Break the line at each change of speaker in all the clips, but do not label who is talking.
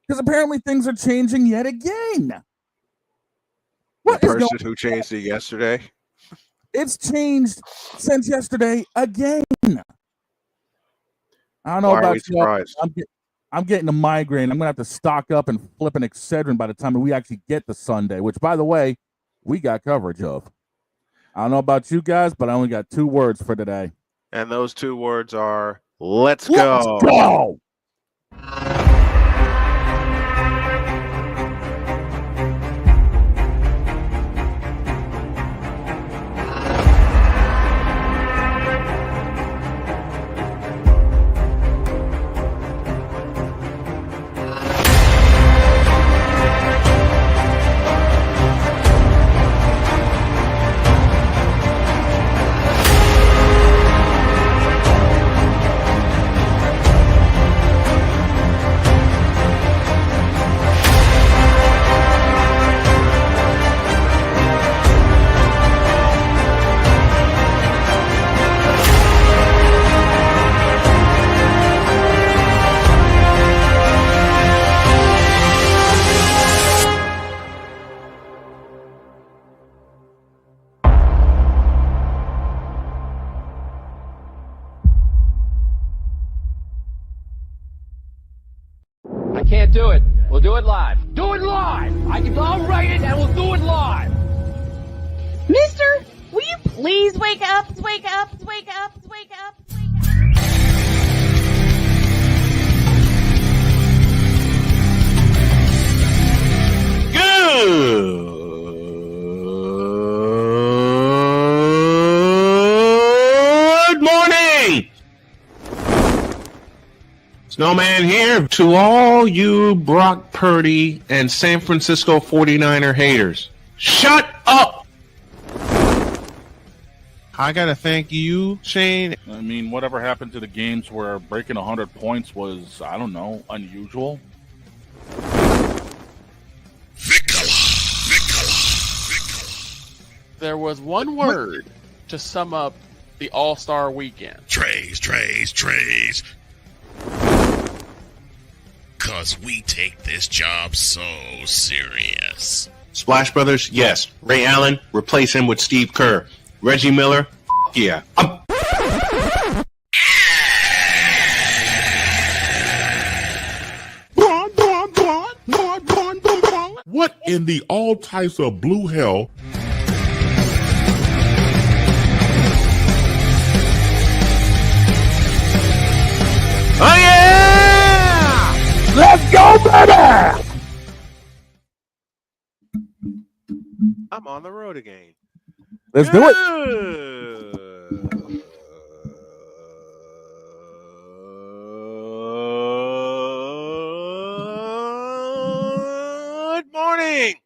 Because apparently things are changing yet again.
The person who changed it yesterday.
It's changed since yesterday again. I don't know
Why are
about
we
y'all.
surprised?
I'm getting a migraine. I'm gonna have to stock up and flip an Excedrin by the time we actually get to Sunday. Which, by the way, we got coverage of. I don't know about you guys, but I only got 2 words for today.
And those 2 words are let's go.
Let's go.
Can't do it. We'll do it live. Do it live! I'll write it and we'll do it live!
Mister, will you please wake up, wake up, wake up, wake up, wake up?
Good morning! Snowman here to all you Brock Purdy and San Francisco 49er haters. Shut up! I gotta thank you, Shane.
I mean, whatever happened to the games where breaking 100 points was, I don't know, unusual?
There was one word to sum up the All-Star weekend.
Trays. Cause we take this job so serious.
Splash Brothers, yes. Ray Allen, replace him with Steve Kerr. Reggie Miller, yeah.
What in the all types of blue hell?
Oh yeah!
Let's go, baby!
I'm on the road again.
Let's do it.
Good morning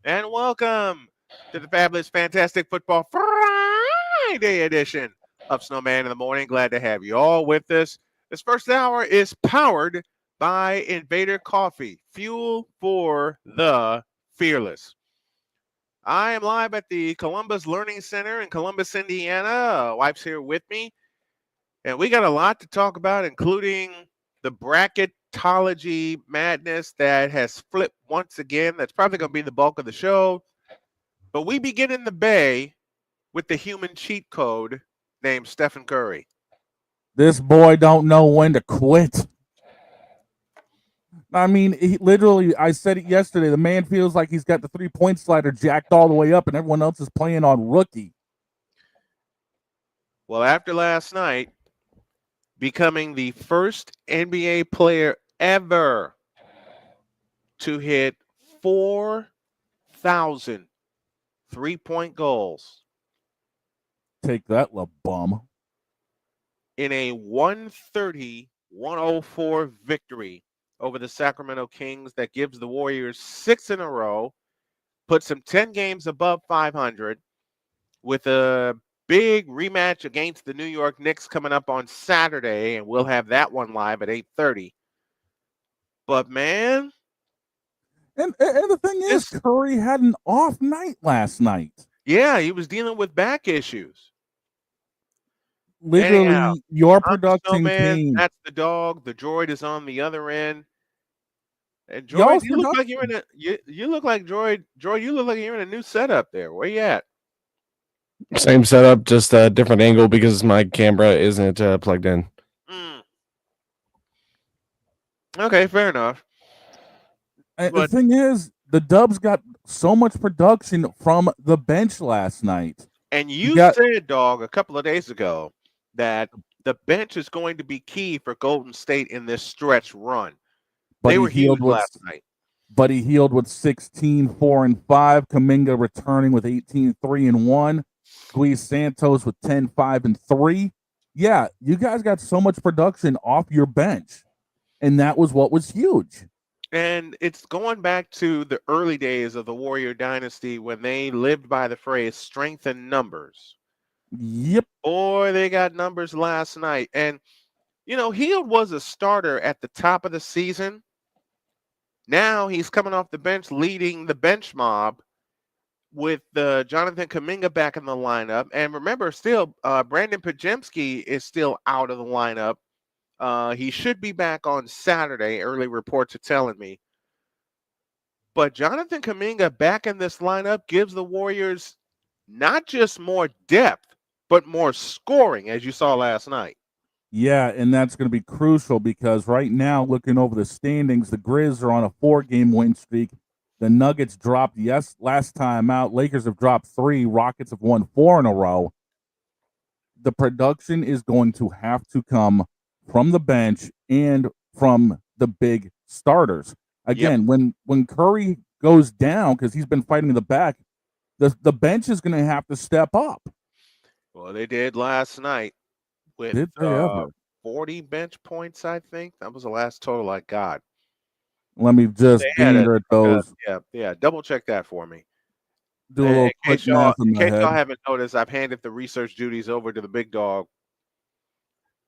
and welcome to the fabulous, fantastic football Friday edition of Snowman in the Morning. Glad to have you all with us. This first hour is powered by Invader Coffee, fuel for the fearless. I am live at the Columbus Learning Center in Columbus, Indiana. Wife's here with me. And we got a lot to talk about, including the bracketology madness that has flipped once again. That's probably going to be the bulk of the show. But we begin in the Bay with the human cheat code named Stephen Curry.
This boy don't know when to quit. I mean, he literally, I said it yesterday, the man feels like he's got the 3-point slider jacked all the way up and everyone else is playing on rookie.
Well, after last night, becoming the first NBA player ever to hit 4,000 3-point goals.
Take that, la bum.
In a 130-104 victory over the Sacramento Kings that gives the Warriors 6 in a row, puts them 10 games above 500 with a big rematch against the New York Knicks coming up on Saturday, and we'll have that one live at 8:30. But, man.
And the thing is, Curry had an off night last night.
Yeah, he was dealing with back issues.
Literally,
anyhow,
your production
Snowman,
team.
that's the dog. The droid is on the other end. And
Y'all's
Droid, you look like you're in a you look like Droid. Droid, you look like you're in a new setup there. Where you at?
Same setup, just a different angle because my camera isn't plugged in.
Mm. Okay, fair enough.
The
But
thing is, the Dubs got so much production from the bench last night.
and you
got-
said, dog, a couple of days ago that the bench is going to be key for Golden State in this stretch run.
But
They
he
were
healed
huge
with
last night.
but he healed with 16, 4, and 5. Kaminga returning with 18, 3, and 1. Luis Santos with 10, 5, and 3. Yeah, you guys got so much production off your bench. And that was what was huge.
And it's going back to the early days of the Warrior Dynasty when they lived by the phrase strength in numbers.
Yep.
Boy, they got numbers last night. And, Hield was a starter at the top of the season. Now he's coming off the bench leading the bench mob with Jonathan Kuminga back in the lineup. And remember, still, Brandon Pajemski is still out of the lineup. He should be back on Saturday, early reports are telling me. But Jonathan Kuminga back in this lineup gives the Warriors not just more depth, but more scoring, as you saw last night.
Yeah, and that's going to be crucial because right now, looking over the standings, the Grizz are on a 4-game win streak. The Nuggets dropped last time out. Lakers have dropped 3. Rockets have won 4 in a row. The production is going to have to come from the bench and from the big starters. Again, when Curry goes down, because he's been fighting in the back, the bench is going to have to step up.
Well, they did last night with 40 bench points, I think. That was the last total I got.
Let me just gander at those.
Yeah. Double check that for me.
Do a little quick math in my head.
Y'all haven't noticed, I've handed the research duties over to the big dog.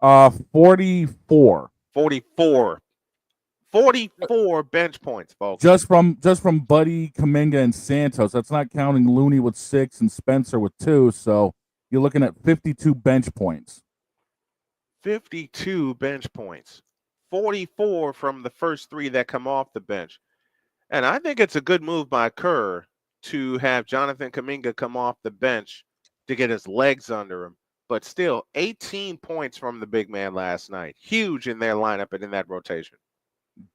44.
44 bench points, folks.
Just from Buddy, Kuminga, and Santos. That's not counting Looney with 6 and Spencer with 2. So you're looking at 52 bench points.
52 bench points. 44 from the first 3 that come off the bench. And I think it's a good move by Kerr to have Jonathan Kuminga come off the bench to get his legs under him. But still, 18 points from the big man last night. Huge in their lineup and in that rotation.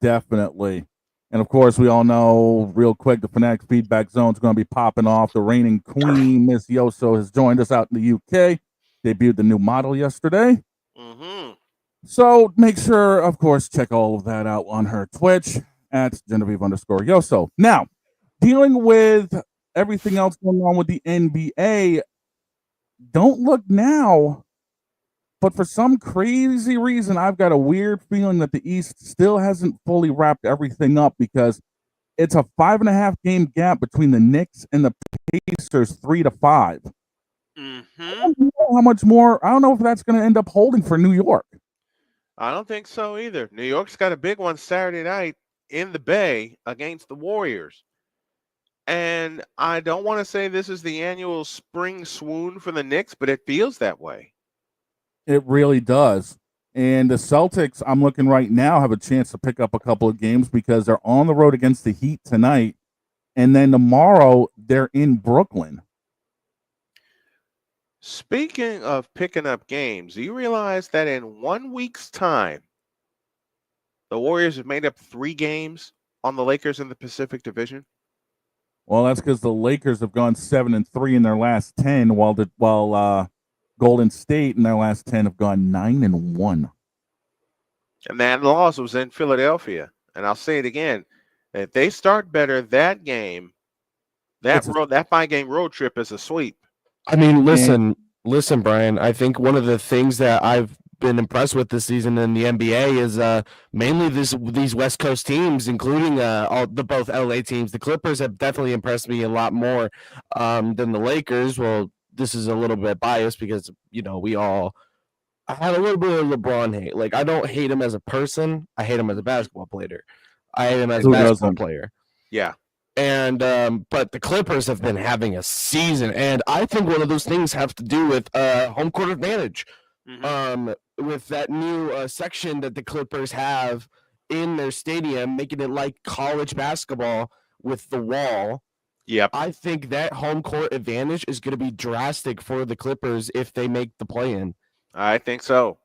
Definitely. And, of course, we all know real quick the Fanatics Feedback Zone is going to be popping off. The reigning queen, Miss Yoso, has joined us out in the UK. Debuted the new model yesterday.
Mm-hmm.
So make sure, of course, check all of that out on her Twitch at Genevieve_Yoso. Now, dealing with everything else going on with the NBA, don't look now, but for some crazy reason, I've got a weird feeling that the East still hasn't fully wrapped everything up because it's a 5.5 game gap between the Knicks and the Pacers, 3-5.
Mm-hmm.
I don't know how much more. I don't know if that's going to end up holding for New York.
I don't think so either. New York's got a big one Saturday night in the Bay against the Warriors. And I don't want to say this is the annual spring swoon for the Knicks, but it feels that way.
It really does. And the Celtics, I'm looking right now, have a chance to pick up a couple of games because they're on the road against the Heat tonight. And then tomorrow, they're in Brooklyn.
Speaking of picking up games, do you realize that in 1 week's time, the Warriors have made up 3 games on the Lakers in the Pacific Division?
Well, that's because the Lakers have gone 7-3 in their last 10, while Golden State in their last 10 have gone 9-1.
And that loss was in Philadelphia. And I'll say it again: if they start better, that game, that 5-game road trip is a sweep.
I mean, listen, Brian. I think one of the things that I've been impressed with this season in the NBA is mainly these West Coast teams, including both LA teams. The Clippers have definitely impressed me a lot more than the Lakers. Well, this is a little bit biased because I had a little bit of LeBron hate. Like, I don't hate him as a person. I hate him as a basketball player. I hate him as a basketball player.
Yeah.
And but the Clippers have been having a season, and I think one of those things have to do with home court advantage.
Mm-hmm.
With that new section that the Clippers have in their stadium, making it like college basketball with the wall.
Yep.
I think that home court advantage is going to be drastic for the Clippers if they make the play-in.
I think so.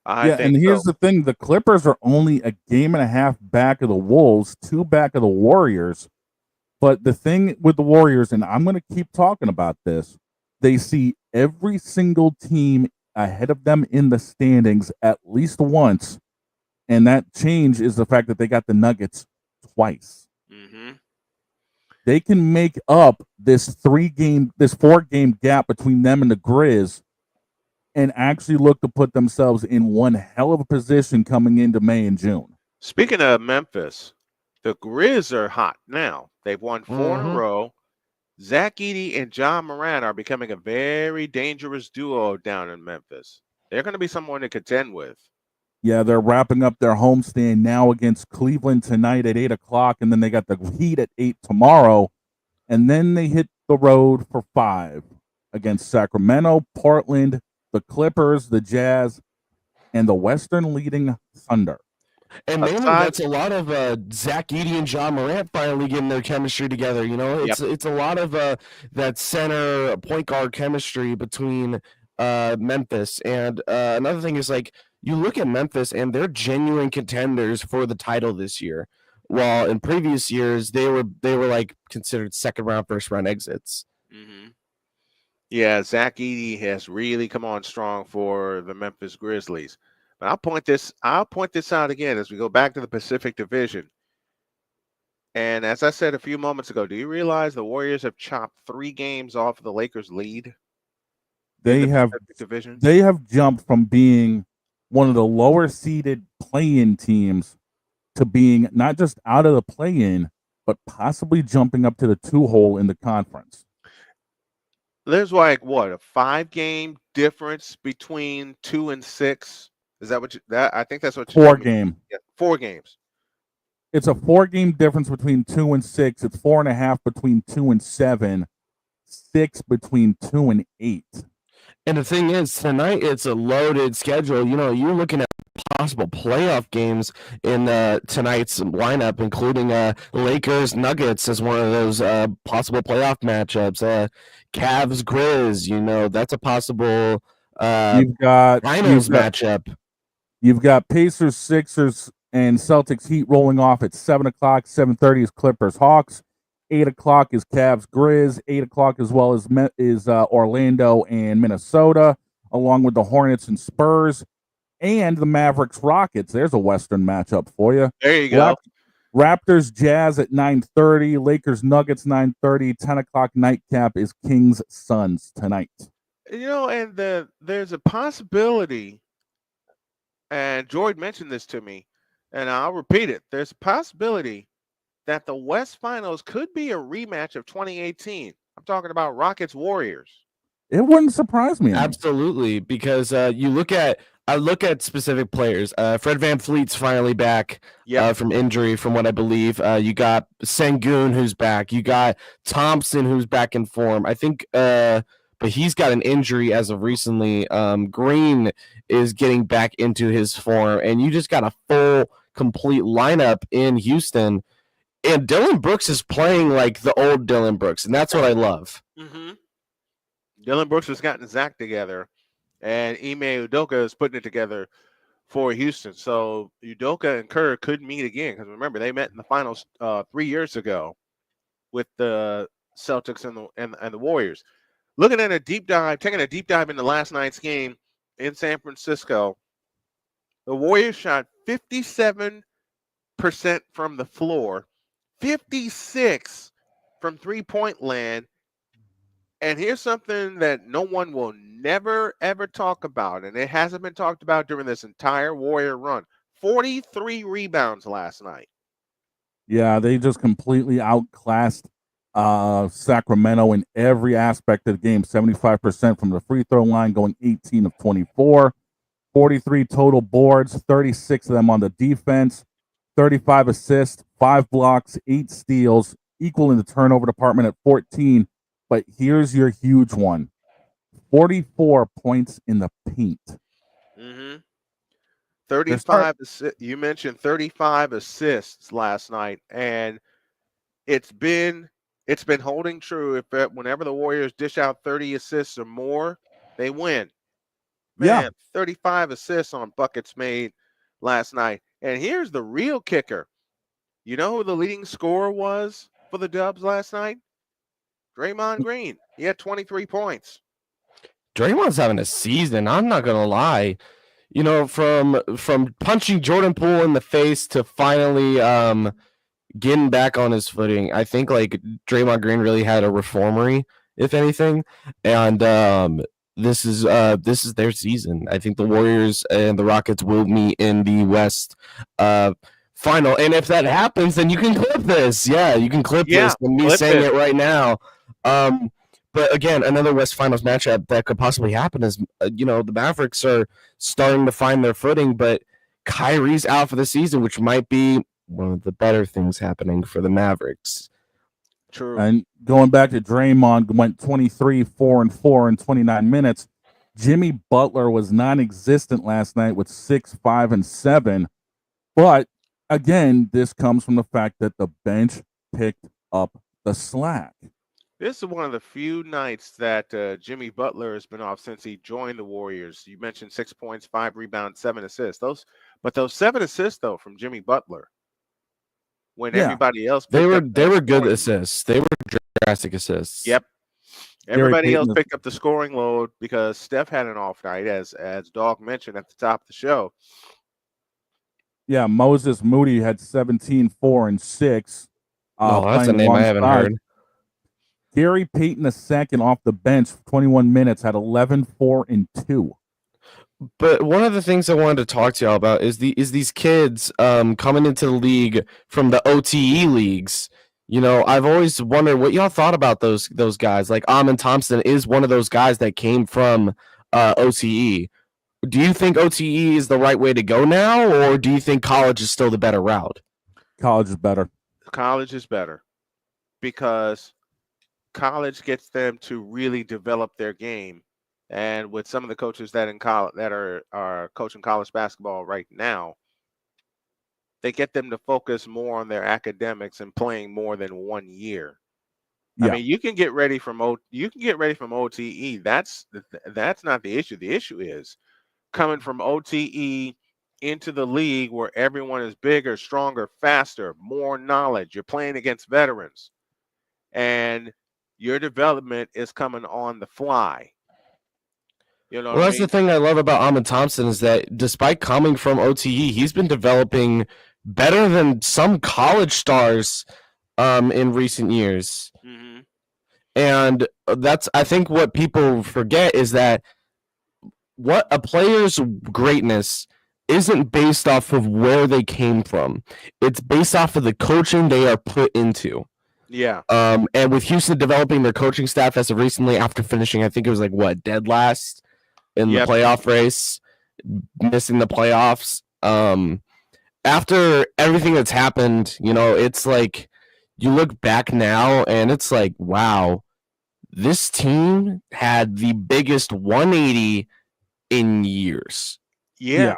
And here's the thing: the Clippers are only a game and a half back of the Wolves, 2 back of the Warriors. But the thing with the Warriors, and I'm going to keep talking about this, they see every single team ahead of them in the standings at least once, and that change is the fact that they got the Nuggets twice.
Mm-hmm.
They can make up this 4-game gap between them and the Grizz and actually look to put themselves in one hell of a position coming into May and June.
Speaking of Memphis, the Grizz are hot now. They've won 4 in a row. Zach Edey and John Moran are becoming a very dangerous duo down in Memphis. They're going to be someone to contend with.
Yeah, they're wrapping up their homestand now against Cleveland tonight at 8 o'clock, and then they got the Heat at 8 tomorrow, and then they hit the road for 5 against Sacramento, Portland, the Clippers, the Jazz, and the Western leading Thunder.
And mainly that's a lot of Zach Edey and John Morant finally getting their chemistry together. You know, it's a lot of that center point guard chemistry between Memphis. And another thing is, like, you look at Memphis and they're genuine contenders for the title this year. While in previous years they were like considered second round, first round exits.
Mm-hmm. Yeah, Zach Edey has really come on strong for the Memphis Grizzlies. But I'll point this out again as we go back to the Pacific Division. And as I said a few moments ago, do you realize the Warriors have chopped 3 games off of the Lakers' lead?
They have jumped from being one of the lower seeded play-in teams to being not just out of the play-in, but possibly jumping up to the 2-hole in the conference.
There's like what, a 5-game difference between 2 and 6? Is that what I think that's what
4 game.
Yeah, 4 games.
It's a 4-game difference between 2 and 6. It's 4.5 between 2 and 7, 6 between 2 and 8.
And the thing is, tonight it's a loaded schedule. You know, you're looking at possible playoff games in tonight's lineup, including Lakers Nuggets as one of those possible playoff matchups. Cavs Grizz, you know, that's a possible finals matchup.
You've got Pacers, Sixers, and Celtics Heat rolling off at 7 o'clock. 7:30 is Clippers Hawks. 8 o'clock is Cavs Grizz. 8 o'clock as well as Orlando and Minnesota, along with the Hornets and Spurs, and the Mavericks Rockets. There's a Western matchup for you.
There you go.
Raptors Jazz at 9:30. Lakers Nuggets 9:30. 10 o'clock nightcap is Kings Suns tonight.
You know, and there's a possibility, and Jordan mentioned this to me, and I'll repeat it. There's a possibility that the West Finals could be a rematch of 2018. I'm talking about Rockets Warriors.
It wouldn't surprise me.
Absolutely, because I look at specific players. Fred VanVleet's finally back from injury, from what I believe. You got Sengun, who's back. You got Thompson, who's back in form. I think, but he's got an injury as of recently. Green is getting back into his form, and you just got a full, complete lineup in Houston. And Dylan Brooks is playing like the old Dylan Brooks, and that's what I love.
Mm-hmm. Dylan Brooks has gotten Zach together, and Ime Udoka is putting it together for Houston. So Udoka and Kerr could meet again, because remember, they met in the finals 3 years ago with the Celtics and the Warriors. Looking at taking a deep dive into last night's game in San Francisco, the Warriors shot 57% from the floor, 56 from three-point land. And here's something that no one will never, ever talk about, and it hasn't been talked about during this entire Warrior run. 43 rebounds last night.
Yeah, they just completely outclassed Sacramento in every aspect of the game. 75% from the free throw line, going 18 of 24. 43 total boards, 36 of them on the defense. 35 assists, 5 blocks, 8 steals, equal in the turnover department at 14. But here's your huge one. 44 points in the paint.
Mm-hmm. 35 assists. You mentioned 35 assists last night, and it's been holding true. Whenever the Warriors dish out 30 assists or more, they win. Man,
Yeah.
35 assists on buckets made last night. And here's the real kicker. You know who the leading scorer was for the Dubs last night? Draymond Green. He had 23 points.
Draymond's having a season. I'm not gonna lie. You know, from punching Jordan Poole in the face to finally getting back on his footing, I think like Draymond Green really had a reformery, if anything. And this is their season. I think the Warriors and the Rockets will meet in the West final. And if that happens, then you can clip this. Yeah, you can clip this and me saying it right now. But again, another West Finals matchup that could possibly happen is, the Mavericks are starting to find their footing, but Kyrie's out for the season, which might be one of the better things happening for the Mavericks.
True.
And going back to Draymond, went 23, 4 and 4 in 29 minutes. Jimmy Butler was non-existent last night with 6, 5 and 7. But again, this comes from the fact that the bench picked up the slack.
This is one of the few nights that Jimmy Butler has been off since he joined the Warriors. You mentioned 6 points, 5 rebounds, 7 assists. Those 7 assists though from Jimmy Butler. When everybody else
they were good assists. They were drastic assists.
Yep. Everybody else picked up the scoring load because Steph had an off night, as Dog mentioned at the top of the show.
Yeah, Moses Moody had 17, 4 and 6.
That's a name I haven't heard.
Gary Payton II off the bench, 21 minutes, had 11, 4 and 2.
But one of the things I wanted to talk to y'all about is these kids coming into the league from the OTE leagues. You know, I've always wondered what y'all thought about those guys. Like Amin Thompson is one of those guys that came from OTE. Do you think OTE is the right way to go now, or do you think college is still the better route?
College is better.
College is better because college gets them to really develop their game. And with some of the coaches that are coaching college basketball right now, they get them to focus more on their academics and playing more than 1 year.
Yeah.
I mean, you can get ready from OTE. That's not the issue. The issue is coming from OTE into the league where everyone is bigger, stronger, faster, more knowledge. You're playing against veterans, and your development is coming on the fly. You know,
that's the thing I love about Amin Thompson is that despite coming from OTE, he's been developing better than some college stars in recent years.
Mm-hmm.
And I think what people forget is that what a player's greatness isn't based off of where they came from. It's based off of the coaching they are put into.
Yeah.
And with Houston developing their coaching staff as of recently after finishing, I think it was dead last in the playoff race, missing the playoffs. After everything that's happened, it's like you look back now and it's like, wow, this team had the biggest 180 in years.
Yeah.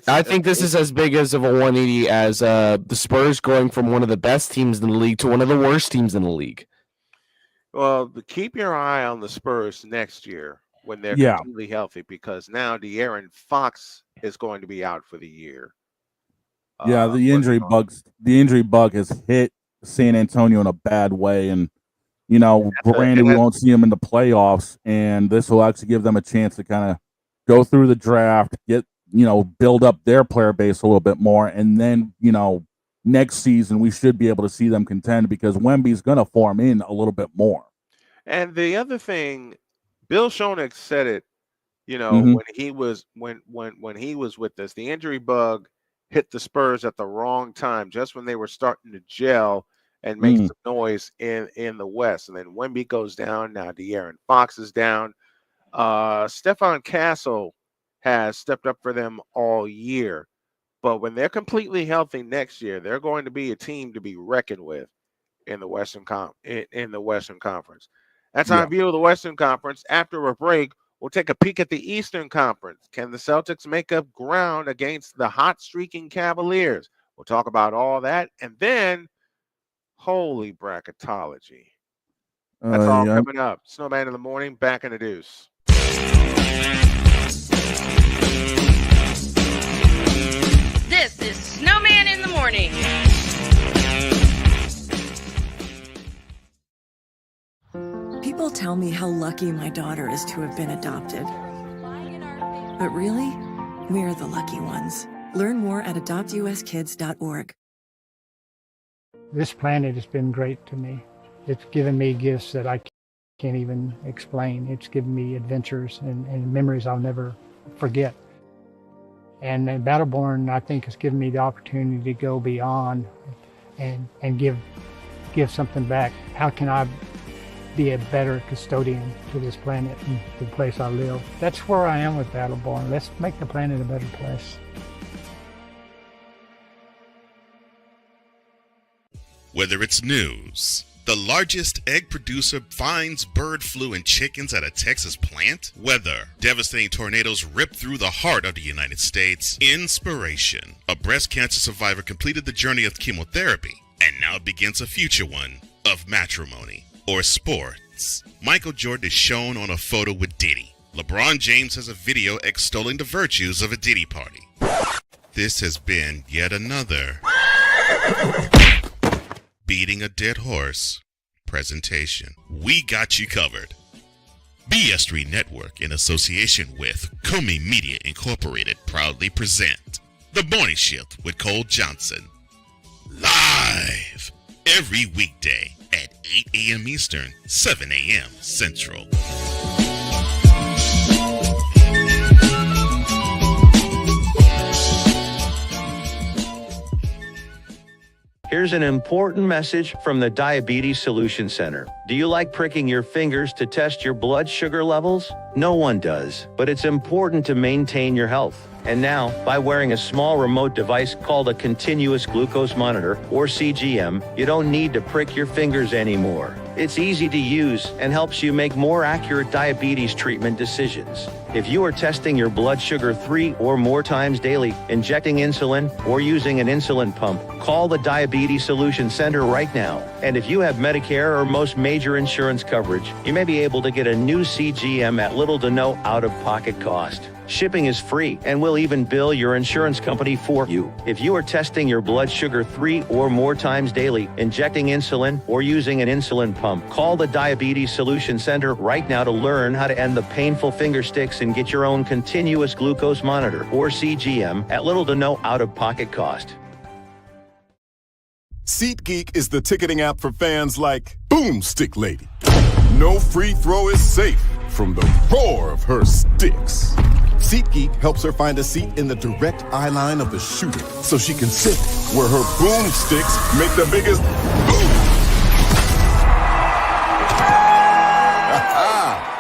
I think this is as big as of a 180 as the Spurs going from one of the best teams in the league to one of the worst teams in the league.
Well, keep your eye on the Spurs next year when they're completely healthy, because now De'Aaron Fox is going to be out for the year.
Yeah, the injury bug has hit San Antonio in a bad way, and granted we won't see him in the playoffs, and this will actually give them a chance to kind of go through the draft, get build up their player base a little bit more, and then next season we should be able to see them contend because Wemby's going to form in a little bit more.
And the other thing, Bill Schoenig said it,
Mm-hmm.
when he was with us, the injury bug hit the Spurs at the wrong time, just when they were starting to gel and make some noise in the West. And then Wemby goes down. Now De'Aaron Fox is down. Stephon Castle has stepped up for them all year. But when they're completely healthy next year, they're going to be a team to be reckoned with in the Western Conference. That's our view of the Western Conference. After a break, We'll take a peek at the Eastern Conference. Can the Celtics make up ground against the hot streaking Cavaliers? We'll talk about all that. And then, holy bracketology. That's all coming up. Snowman in the morning, back in the deuce.
This is Snowman in the morning.
People tell me how lucky my daughter is to have been adopted. But really, we're the lucky ones. Learn more at adoptuskids.org.
This planet has been great to me. It's given me gifts that I can't even explain. It's given me adventures and memories I'll never forget. And Battleborn, I think, has given me the opportunity to go beyond and give something back. How can I be a better custodian to this planet and the place I live? That's where I am with Battleborn. Let's make the planet a better place.
Whether it's news, the largest egg producer finds bird flu in chickens at a Texas plant, weather, devastating tornadoes rip through the heart of the United States, inspiration, a breast cancer survivor completed the journey of chemotherapy, and now begins a future one of matrimony or sports. Michael Jordan is shown on a photo with Diddy. LeBron James has a video extolling the virtues of a Diddy party. This has been yet another beating a dead horse presentation. We got you covered. BS3 Network, in association with Comey Media Incorporated, proudly present The Morning Shift with Cole Johnson. Live every weekday at 8 a.m. Eastern, 7 a.m. Central.
Here's an important message from the Diabetes Solution Center. Do you like pricking your fingers to test your blood sugar levels? No one does, but it's important to maintain your health. And now, by wearing a small remote device called a continuous glucose monitor, or CGM, you don't need to prick your fingers anymore. It's easy to use and helps you make more accurate diabetes treatment decisions. If you are testing your blood sugar 3 or more times daily, injecting insulin, or using an insulin pump, call the Diabetes Solution Center right now. And if you have Medicare or most major insurance coverage, you may be able to get a new CGM at little to no out-of-pocket cost. Shipping is free, and we'll even bill your insurance company for you. If you are testing your blood sugar 3 or more times daily, injecting insulin, or using an insulin pump, call the Diabetes Solution Center right now to learn how to end the painful finger sticks and get your own continuous glucose monitor, or CGM, at little to no out-of-pocket cost.
SeatGeek is the ticketing app for fans like Boomstick Lady. No free throw is safe from the roar of her sticks. SeatGeek helps her find a seat in the direct eye line of the shooter so she can sit where her boomsticks make the biggest boom.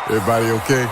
Everybody okay?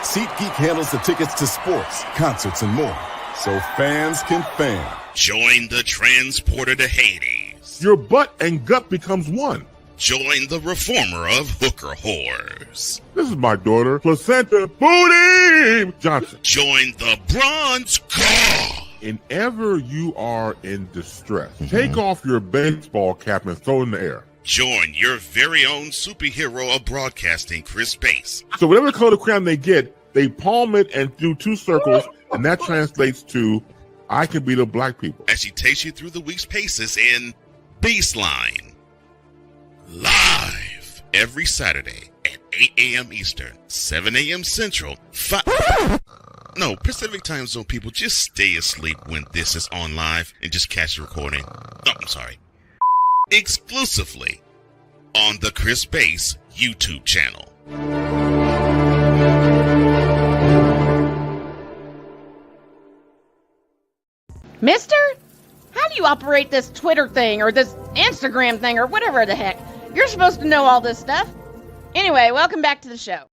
SeatGeek handles the tickets to sports, concerts, and more, so fans can fan.
Join the transporter to Hades.
Your butt and gut becomes one.
Join the reformer of hooker whores.
This is my daughter, Placenta Booty Johnson.
Join the bronze car.
Whenever you are in distress, take off your baseball cap and throw it in the air.
Join your very own superhero of broadcasting, Chris Bass.
So whatever color crayon they get, they palm it and do 2 circles, and that translates to, I can beat up black people.
As she takes you through the week's paces in Baseline. Live every Saturday at 8 a.m. Eastern, 7 a.m. Central, No, Pacific Time Zone people, just stay asleep when this is on live and just catch the recording. No, I'm sorry. Exclusively on the Chris Bass YouTube channel.
Mister, how do you operate this Twitter thing or this Instagram thing or whatever the heck? You're supposed to know all this stuff. Anyway, welcome back to the show.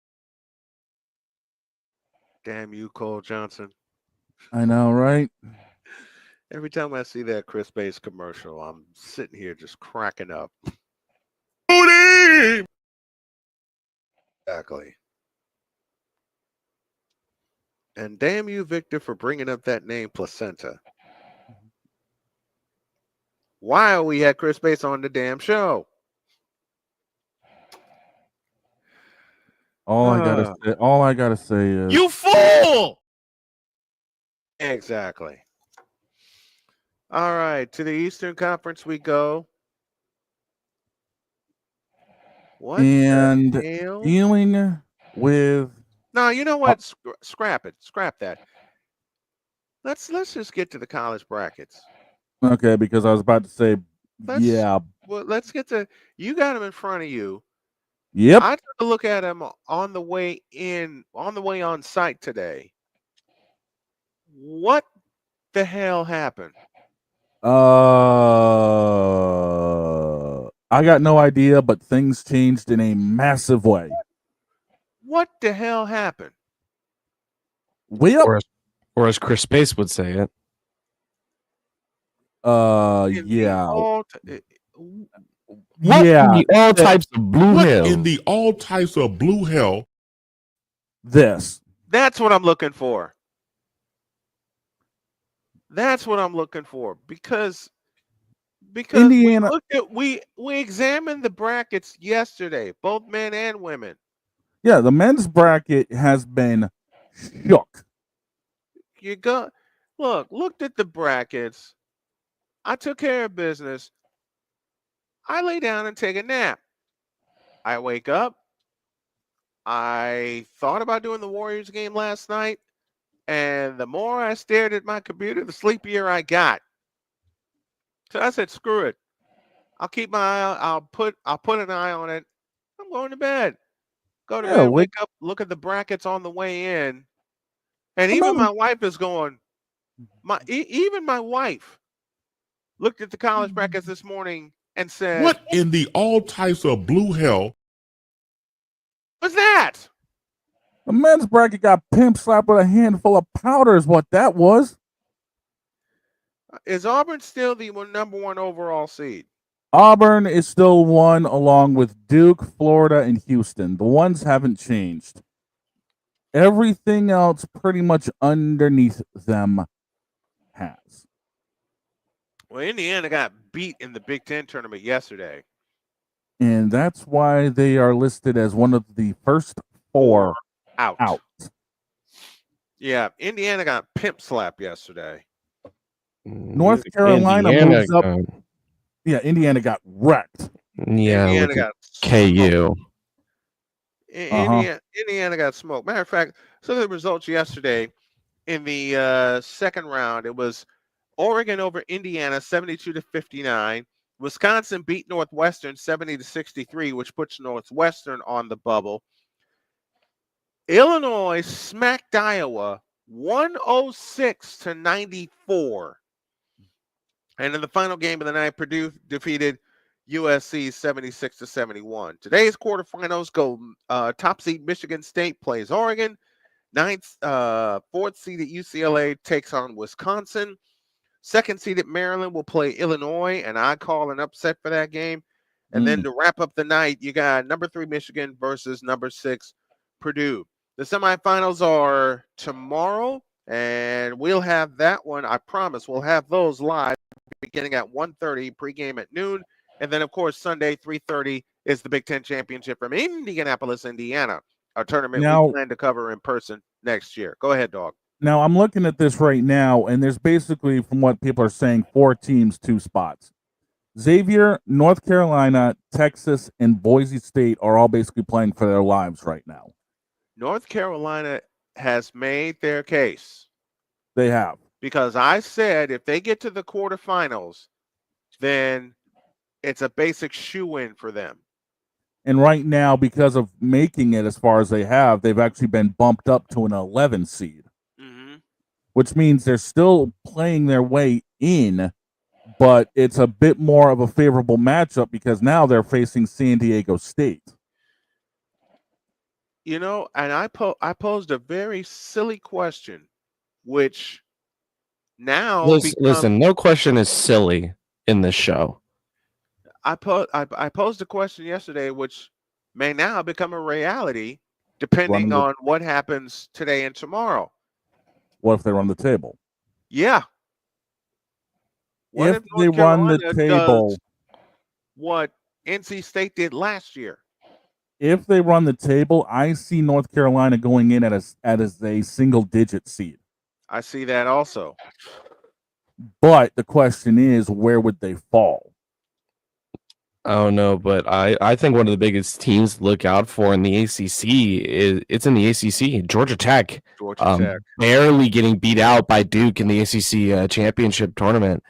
Damn you, Cole Johnson.
I know, right?
Every time I see that Chris Bass commercial, I'm sitting here just cracking up.
Booty!
Exactly. And damn you, Victor, for bringing up that name, placenta. Why we had Chris Bates on the damn show?
All I gotta say is
you fool. Exactly. All right, to the Eastern Conference we go. What
and
the hell?
dealing with.
No, you know what? Scrap it. Scrap that. Let's just get to the college brackets.
Okay, because I was about to say, yeah.
Well, let's get to. You got them in front of you.
Yep.
I took a look at them on the way on site today. What the hell happened?
I got no idea, but things changed in a massive way.
What the hell happened?
Well,
or as Chris Space would say it.
yeah.
What in the all types of blue hell?
In the all types of blue hell?
This.
That's what I'm looking for. That's what I'm looking for because
Indiana.
we examined the brackets yesterday, both men and women.
Yeah, the men's bracket has been shook.
You go looked at the brackets. I took care of business. I lay down and take a nap. I wake up. I thought about doing the Warriors game last night, and the more I stared at my computer, the sleepier I got. So I said, "Screw it. I'll keep my eye. I'll put an eye on it. I'm going to bed. Go to bed. Wake up. Look at the brackets on the way in, and even my wife is going. Even my wife looked at the college brackets this morning and said,
"What in the all types of blue hell
was that?"
The men's bracket got pimp slapped with a handful of powder is what that was.
Is Auburn still the number 1 overall seed?
Auburn is still one along with Duke, Florida, and Houston. The ones haven't changed. Everything else pretty much underneath them has.
Well, Indiana got beat in the Big Ten tournament yesterday.
And that's why they are listed as one of the first 4 out.
Yeah, Indiana got pimp slapped yesterday.
North Carolina moves up. Yeah, Indiana got wrecked.
Yeah,
Indiana got
KU.
Indiana got smoked. Matter of fact, some of the results yesterday in the second round, it was Oregon over Indiana 72-59. Wisconsin beat Northwestern 70-63, which puts Northwestern on the bubble. Illinois smacked Iowa 106-94. And in the final game of the night, Purdue defeated USC 76-71. Today's quarterfinals go top seed Michigan State plays Oregon. Fourth seeded UCLA takes on Wisconsin. Second seeded Maryland will play Illinois, and I call an upset for that game. And then to wrap up the night, you got number 3 Michigan versus number 6 Purdue. The semifinals are tomorrow, and we'll have that one. I promise we'll have those live beginning at 1:30, pregame at noon. And then, of course, Sunday, 3:30 is the Big Ten Championship from Indianapolis, Indiana, a tournament we plan to cover in person next year. Go ahead, dog.
Now, I'm looking at this right now, and there's basically, from what people are saying, 4 teams, 2 spots. Xavier, North Carolina, Texas, and Boise State are all basically playing for their lives right now.
North Carolina has made their case.
They have.
Because I said if they get to the quarterfinals, then it's a basic shoe-in for them.
And right now, because of making it as far as they have, they've actually been bumped up to an 11 seed. Which means they're still playing their way in, but it's a bit more of a favorable matchup because now they're facing San Diego State.
You know, and I posed a very silly question, which now
listen, no question is silly in this show.
I posed a question yesterday, which may now become a reality depending
Run the-
on what happens today and tomorrow.
What if they run the table?
Yeah. What
If
if
they
North
run the
Carolina
table,
does what NC State did last year?
if they run the table, I see North Carolina going in as a single digit seed.
I see that also.
But the question is, where would they fall?
I don't know, but I think one of the biggest teams to look out for in the ACC it's in the ACC. Georgia Tech,
Georgia Tech.
barely getting beat out by Duke in the ACC championship tournament,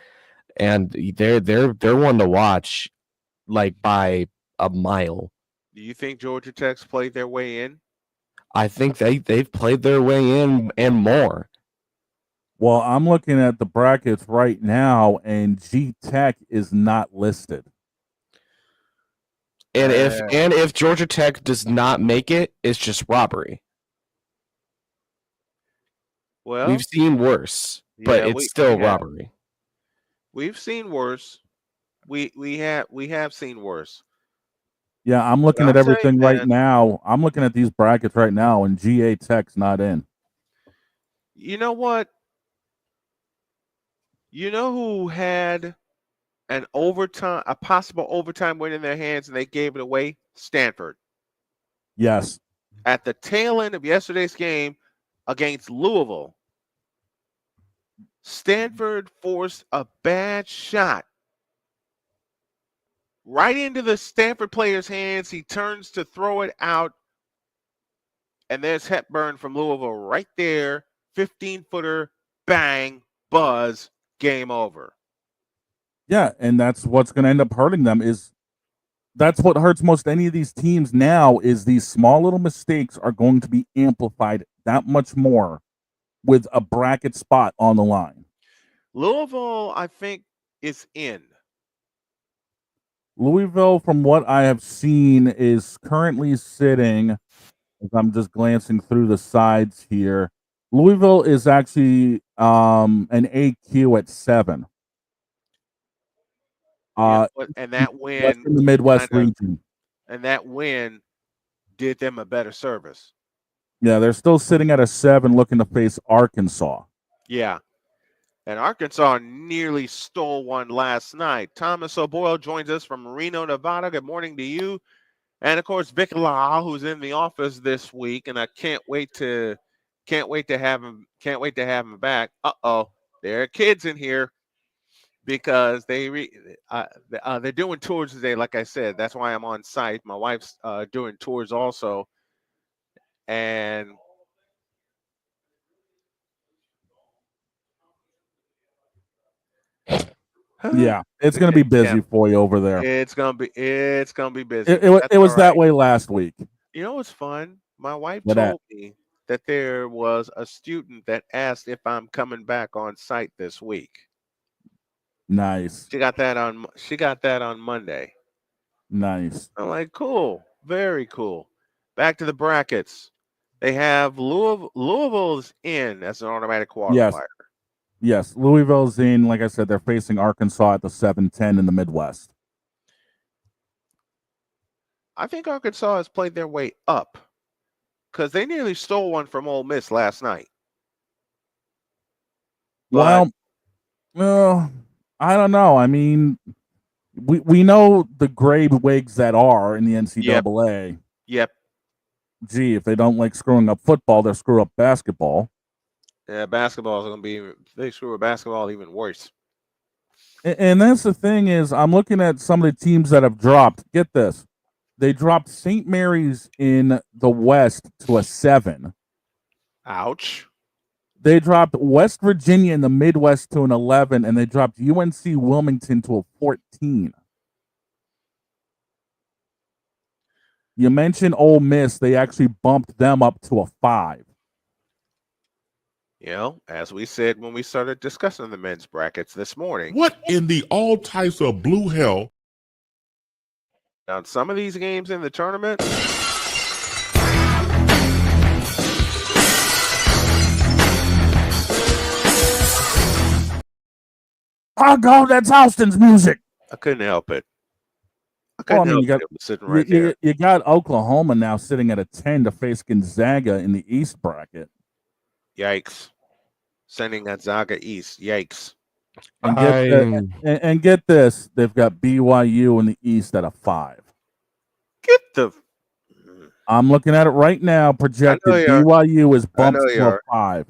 and they're one to watch, like by a mile.
Do you think Georgia Tech's played their way in?
I think they've played their way in and more.
Well, I'm looking at the brackets right now, and G Tech is not listed.
And if Georgia Tech does not make it, it's just robbery.
Well,
we've seen worse, but it's still robbery.
We've seen worse. We have seen worse.
Yeah, I'm looking at everything right now. I'm looking at these brackets right now, and GA Tech's not in.
You know what? You know who had a possible overtime win in their hands, and they gave it away? Stanford.
Yes.
At the tail end of yesterday's game against Louisville, Stanford forced a bad shot right into the Stanford player's hands. He turns to throw it out, and there's Hepburn from Louisville right there. 15-footer, bang, buzz, game over.
Yeah, and that's what's going to end up hurting them. That's what hurts most any of these teams now is these small little mistakes are going to be amplified that much more with a bracket spot on the line.
Louisville, I think, is in.
Louisville, from what I have seen, is currently sitting, as I'm just glancing through the sides here, Louisville is actually an AQ at 7.
And that win
in the Midwest region.
And that win did them a better service.
Yeah, they're still sitting at a 7 looking to face Arkansas.
Yeah. And Arkansas nearly stole one last night. Thomas O'Boyle joins us from Reno, Nevada. Good morning to you. And of course, Vic Law, who's in the office this week, and I can't wait to have him back. There are kids in here because they're doing tours today. Like I said, that's why I'm on site. My wife's doing tours also, and
yeah, it's going to be busy for you over there.
It's gonna be busy.
It was that way last week.
You know what's fun? My wife told me that there was a student that asked if I'm coming back on site this week.
Nice.
She got that on Monday.
Nice.
I'm like, cool, very cool. Back to the brackets. They have Louisville's in as an automatic qualifier.
Yes, Louisville's in. Like I said, they're facing Arkansas at the 7-10 in the Midwest.
I think Arkansas has played their way up because they nearly stole one from Ole Miss last night.
Well, I don't know. I mean, we know the gray wigs that are in the NCAA.
Yep.
Gee, if they don't like screwing up football, they'll screw up basketball.
Yeah, basketball is going to be, they screw up basketball even worse.
And that's the thing is, I'm looking at some of the teams that have dropped. Get this. They dropped St. Mary's in the West to a 7.
Ouch.
They dropped West Virginia in the Midwest to an 11, and they dropped UNC Wilmington to a 14. You mentioned Ole Miss. They actually bumped them up to a 5.
You know, as we said when we started discussing the men's brackets this morning.
What in the all types of blue hell?
On some of these games in the tournament,
oh, God, that's Austin's music.
I couldn't help it.
Well, I mean, you
sitting right there.
you got Oklahoma now sitting at a 10 to face Gonzaga in the East bracket.
Yikes. Sending Gonzaga East. Yikes.
And get this, they've got BYU in the East at a 5.
Get the.
I'm looking at it right now. Projected BYU is bumped to a 5.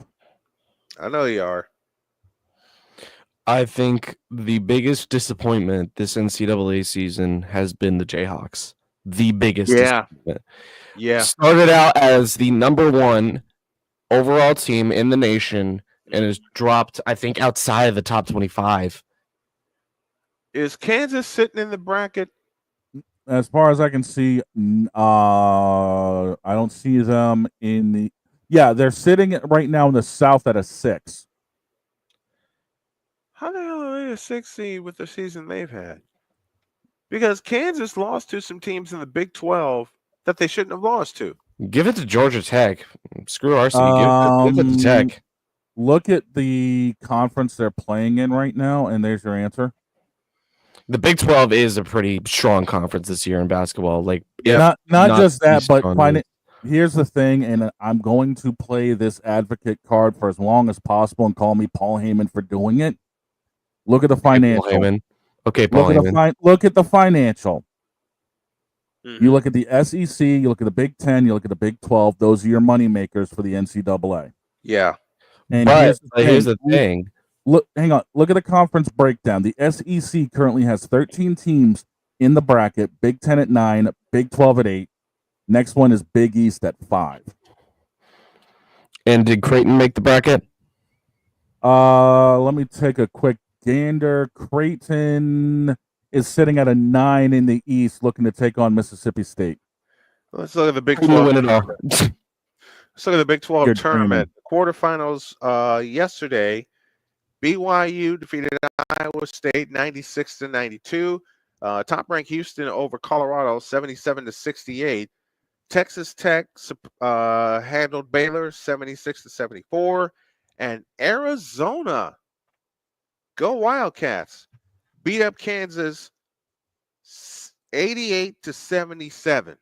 I know you are.
I think the biggest disappointment this NCAA season has been the Jayhawks. The biggest disappointment.
Yeah.
Started out as the number 1 overall team in the nation and has dropped, I think, outside of the top 25.
Is Kansas sitting in the bracket?
As far as I can see, I don't see them in the. Yeah, they're sitting right now in the South at a 6.
How the hell are they a 6 seed with the season they've had? Because Kansas lost to some teams in the Big 12 that they shouldn't have lost to.
Give it to Georgia Tech. Screw RC. Give it to Tech.
Look at the conference they're playing in right now, and there's your answer.
The Big 12 is a pretty strong conference this year in basketball. Like,
not just that, but here's the thing, and I'm going to play this advocate card for as long as possible and call me Paul Heyman for doing it. Look at the financial.
Okay, Paul Heyman.
Look at the financial.
Mm-hmm.
You look at the SEC, you look at the Big 10, you look at the Big 12. Those are your money makers for the NCAA.
Yeah.
And here's the thing. Look, hang on. Look at the conference breakdown. The SEC currently has 13 teams in the bracket. Big 10 at 9, Big 12 at 8. Next one is Big East at 5.
And did Creighton make the bracket?
Let me take a quick gander. Creighton is sitting at a 9 in the East, looking to take on Mississippi State.
Let's look at the Big 12. Let's look at the Big 12 tournament. Quarterfinals yesterday. BYU defeated Iowa State 96-92. Top-ranked Houston over Colorado 77-68. Texas Tech handled Baylor 76-74, and Arizona, go Wildcats, beat up Kansas 88-77.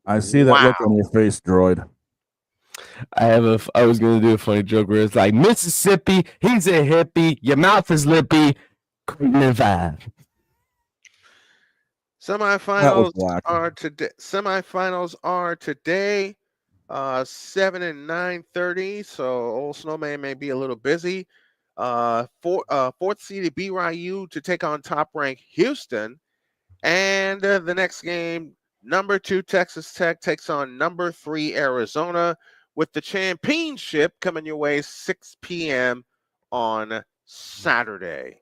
I see that look on your face, Droid.
I was going to do a funny joke where it's like, Mississippi, he's a hippie, your mouth is lippy, Creighton and 5.
Semifinals are today, 7 and 9:30. So old Snowman may be a little busy. Fourth seeded BYU to take on top-ranked Houston, and the next game, number 2 Texas Tech takes on number 3 Arizona, with the championship coming your way 6 p.m. on Saturday.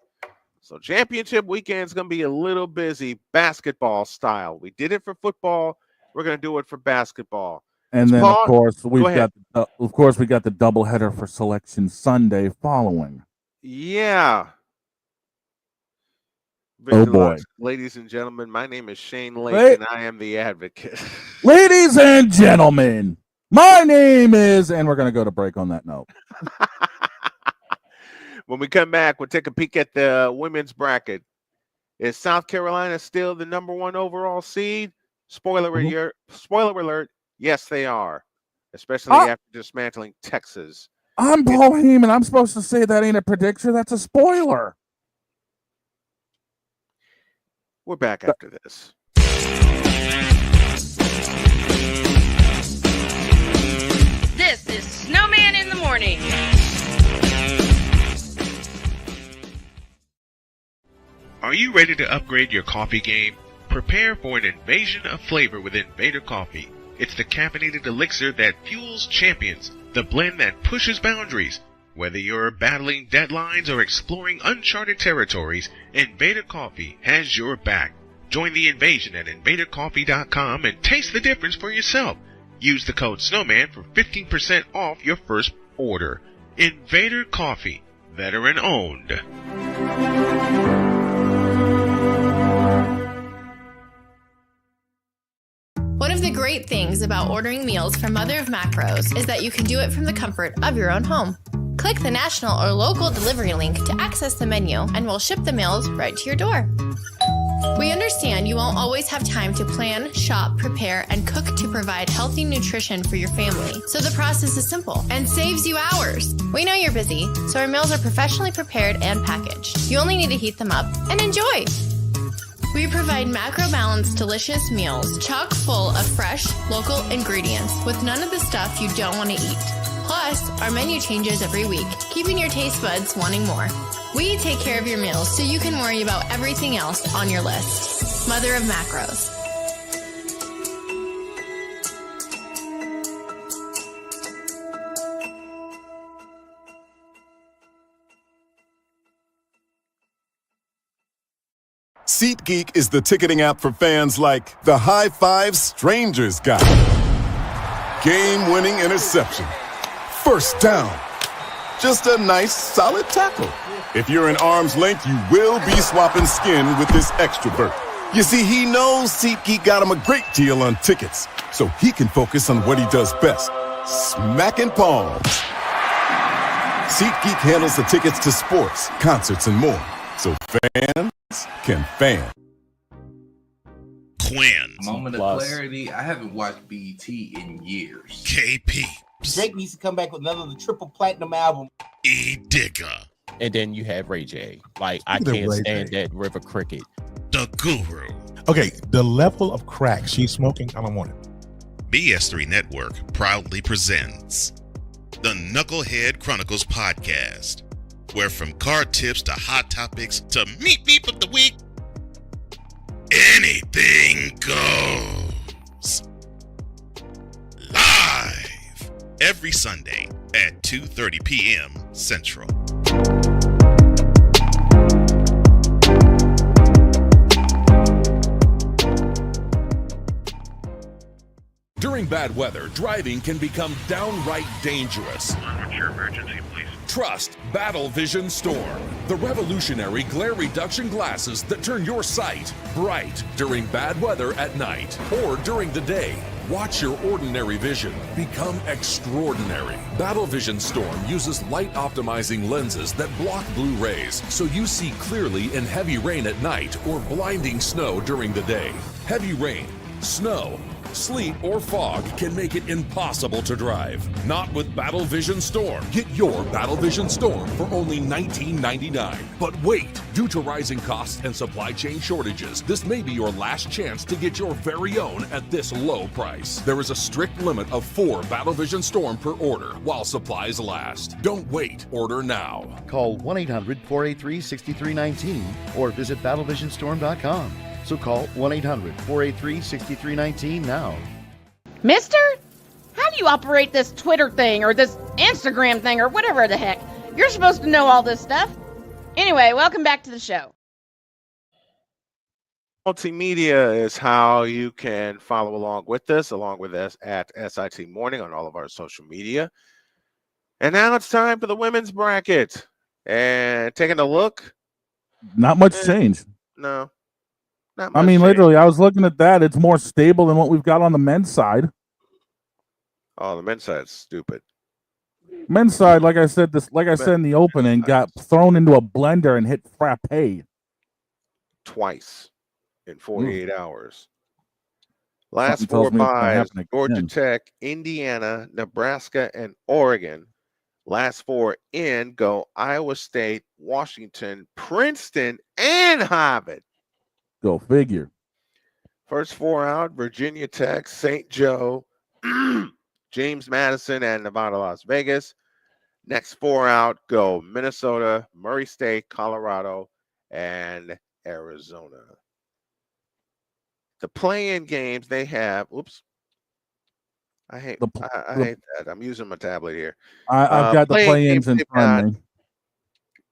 So championship weekend is going to be a little busy basketball style. We did it for football. We're going to do it for basketball.
And then, of course, we got the doubleheader for Selection Sunday following.
Yeah.
Oh, boy.
Ladies and gentlemen, my name is Shane Lake, and I am the advocate.
Ladies and gentlemen, my name is, and we're going to go to break on that note.
When we come back, we'll take a peek at the women's bracket. Is South Carolina still the number 1 overall seed? Spoiler alert, yes, they are, especially after dismantling Texas.
I'm Paul Heyman. I'm supposed to say that ain't a prediction. That's a spoiler.
We're back after this.
This is Snowman in the Morning.
Are you ready to upgrade your coffee game? Prepare for an invasion of flavor with Invader Coffee. It's the caffeinated elixir that fuels champions, the blend that pushes boundaries. Whether you're battling deadlines or exploring uncharted territories, Invader Coffee has your back. Join the invasion at invadercoffee.com and taste the difference for yourself. Use the code SNOWMAN for 15% off your first order. Invader Coffee, veteran owned.
One of the great things about ordering meals from Mother of Macros is that you can do it from the comfort of your own home. Click the national or local delivery link to access the menu, and we'll ship the meals right to your door. We understand you won't always have time to plan, shop, prepare, and cook to provide healthy nutrition for your family. So the process is simple and saves you hours. We know you're busy, so our meals are professionally prepared and packaged. You only need to heat them up and enjoy. We provide macro-balanced, delicious meals chock full of fresh, local ingredients with none of the stuff you don't want to eat. Plus, our menu changes every week, keeping your taste buds wanting more. We take care of your meals so you can worry about everything else on your list. Mother of Macros.
SeatGeek is the ticketing app for fans like the High Five Strangers guy. Game-winning interception. First down. Just a nice, solid tackle. If you're in arm's length, you will be swapping skin with this extrovert. You see, he knows SeatGeek got him a great deal on tickets, so he can focus on what he does best, smacking palms. SeatGeek handles the tickets to sports, concerts, and more, so fans can fan.
Quinn.
Moment of clarity. I haven't watched BT in years.
KP.
Drake needs to come back with another triple platinum album.
E Digger.
And then you have Ray J. Like, I can't stand that River Cricket.
The Guru.
Okay, the level of crack she's smoking, I don't want it.
BS3 Network proudly presents the Knucklehead Chronicles podcast, where from card tips to hot topics to meet beep of the week, anything goes. Live every Sunday at 2:30 p.m. Central.
During bad weather, driving can become downright dangerous.
What's your emergency, please?
Trust Battle Vision Storm, the revolutionary glare reduction glasses that turn your sight bright during bad weather at night or during the day. Watch your ordinary vision become extraordinary. Battle Vision Storm uses light optimizing lenses that block blue rays so you see clearly in heavy rain at night or blinding snow during the day. Heavy rain, snow, sleet, or fog can make it impossible to drive. Not with Battle Vision Storm. Get your Battle Vision Storm for only $19.99. But wait, due to rising costs and supply chain shortages, this may be your last chance to get your very own at this low price. There is a strict limit of 4 Battle Vision Storm per order while supplies last. Don't wait, order now.
Call 1-800-483-6319 or visit battlevisionstorm.com. So call 1-800-483-6319 now.
Mister? How do you operate this Twitter thing or this Instagram thing or whatever the heck? You're supposed to know all this stuff. Anyway, welcome back to the show.
Multimedia is how you can follow along with us at SIT Morning on all of our social media. And now it's time for the women's bracket. And taking a look.
Not much change.
No.
I mean, literally, I was looking at that. It's more stable than what we've got on the men's side.
Oh, the men's side's stupid.
Men's side, like I said in the opening, got thrown into a blender and hit frappe.
Twice in 48 hours. Last
Something tells
4
me it's gonna
buys,
happen
Georgia
again.
Tech, Indiana, Nebraska, and Oregon. Last 4 in go Iowa State, Washington, Princeton, and Harvard.
Go figure.
First 4 out, Virginia Tech, St. Joe, James Madison, and Nevada, Las Vegas. Next 4 out go Minnesota, Murray State, Colorado, and Arizona. The play-in games they have. Oops. I hate that. I'm using my tablet here.
I've got the play-ins in front of me.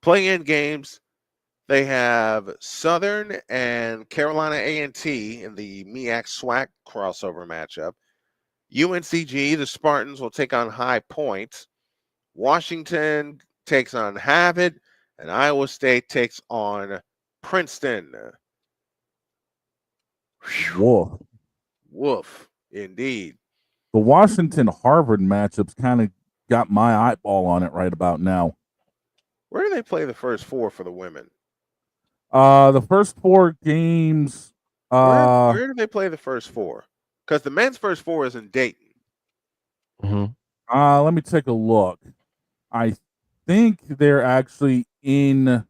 Play-in games. They have Southern and Carolina A&T in the MEAC SWAC crossover matchup. UNCG, the Spartans, will take on High Point. Washington takes on Harvard, and Iowa State takes on Princeton.
Woof.
Woof, indeed.
The Washington-Harvard matchup's kind of got my eyeball on it right about now.
Where do they play the first 4 for the women?
The first 4 games.
Where do they play the first 4? Because the men's first 4 is in Dayton.
Let me take a look. I think they're actually in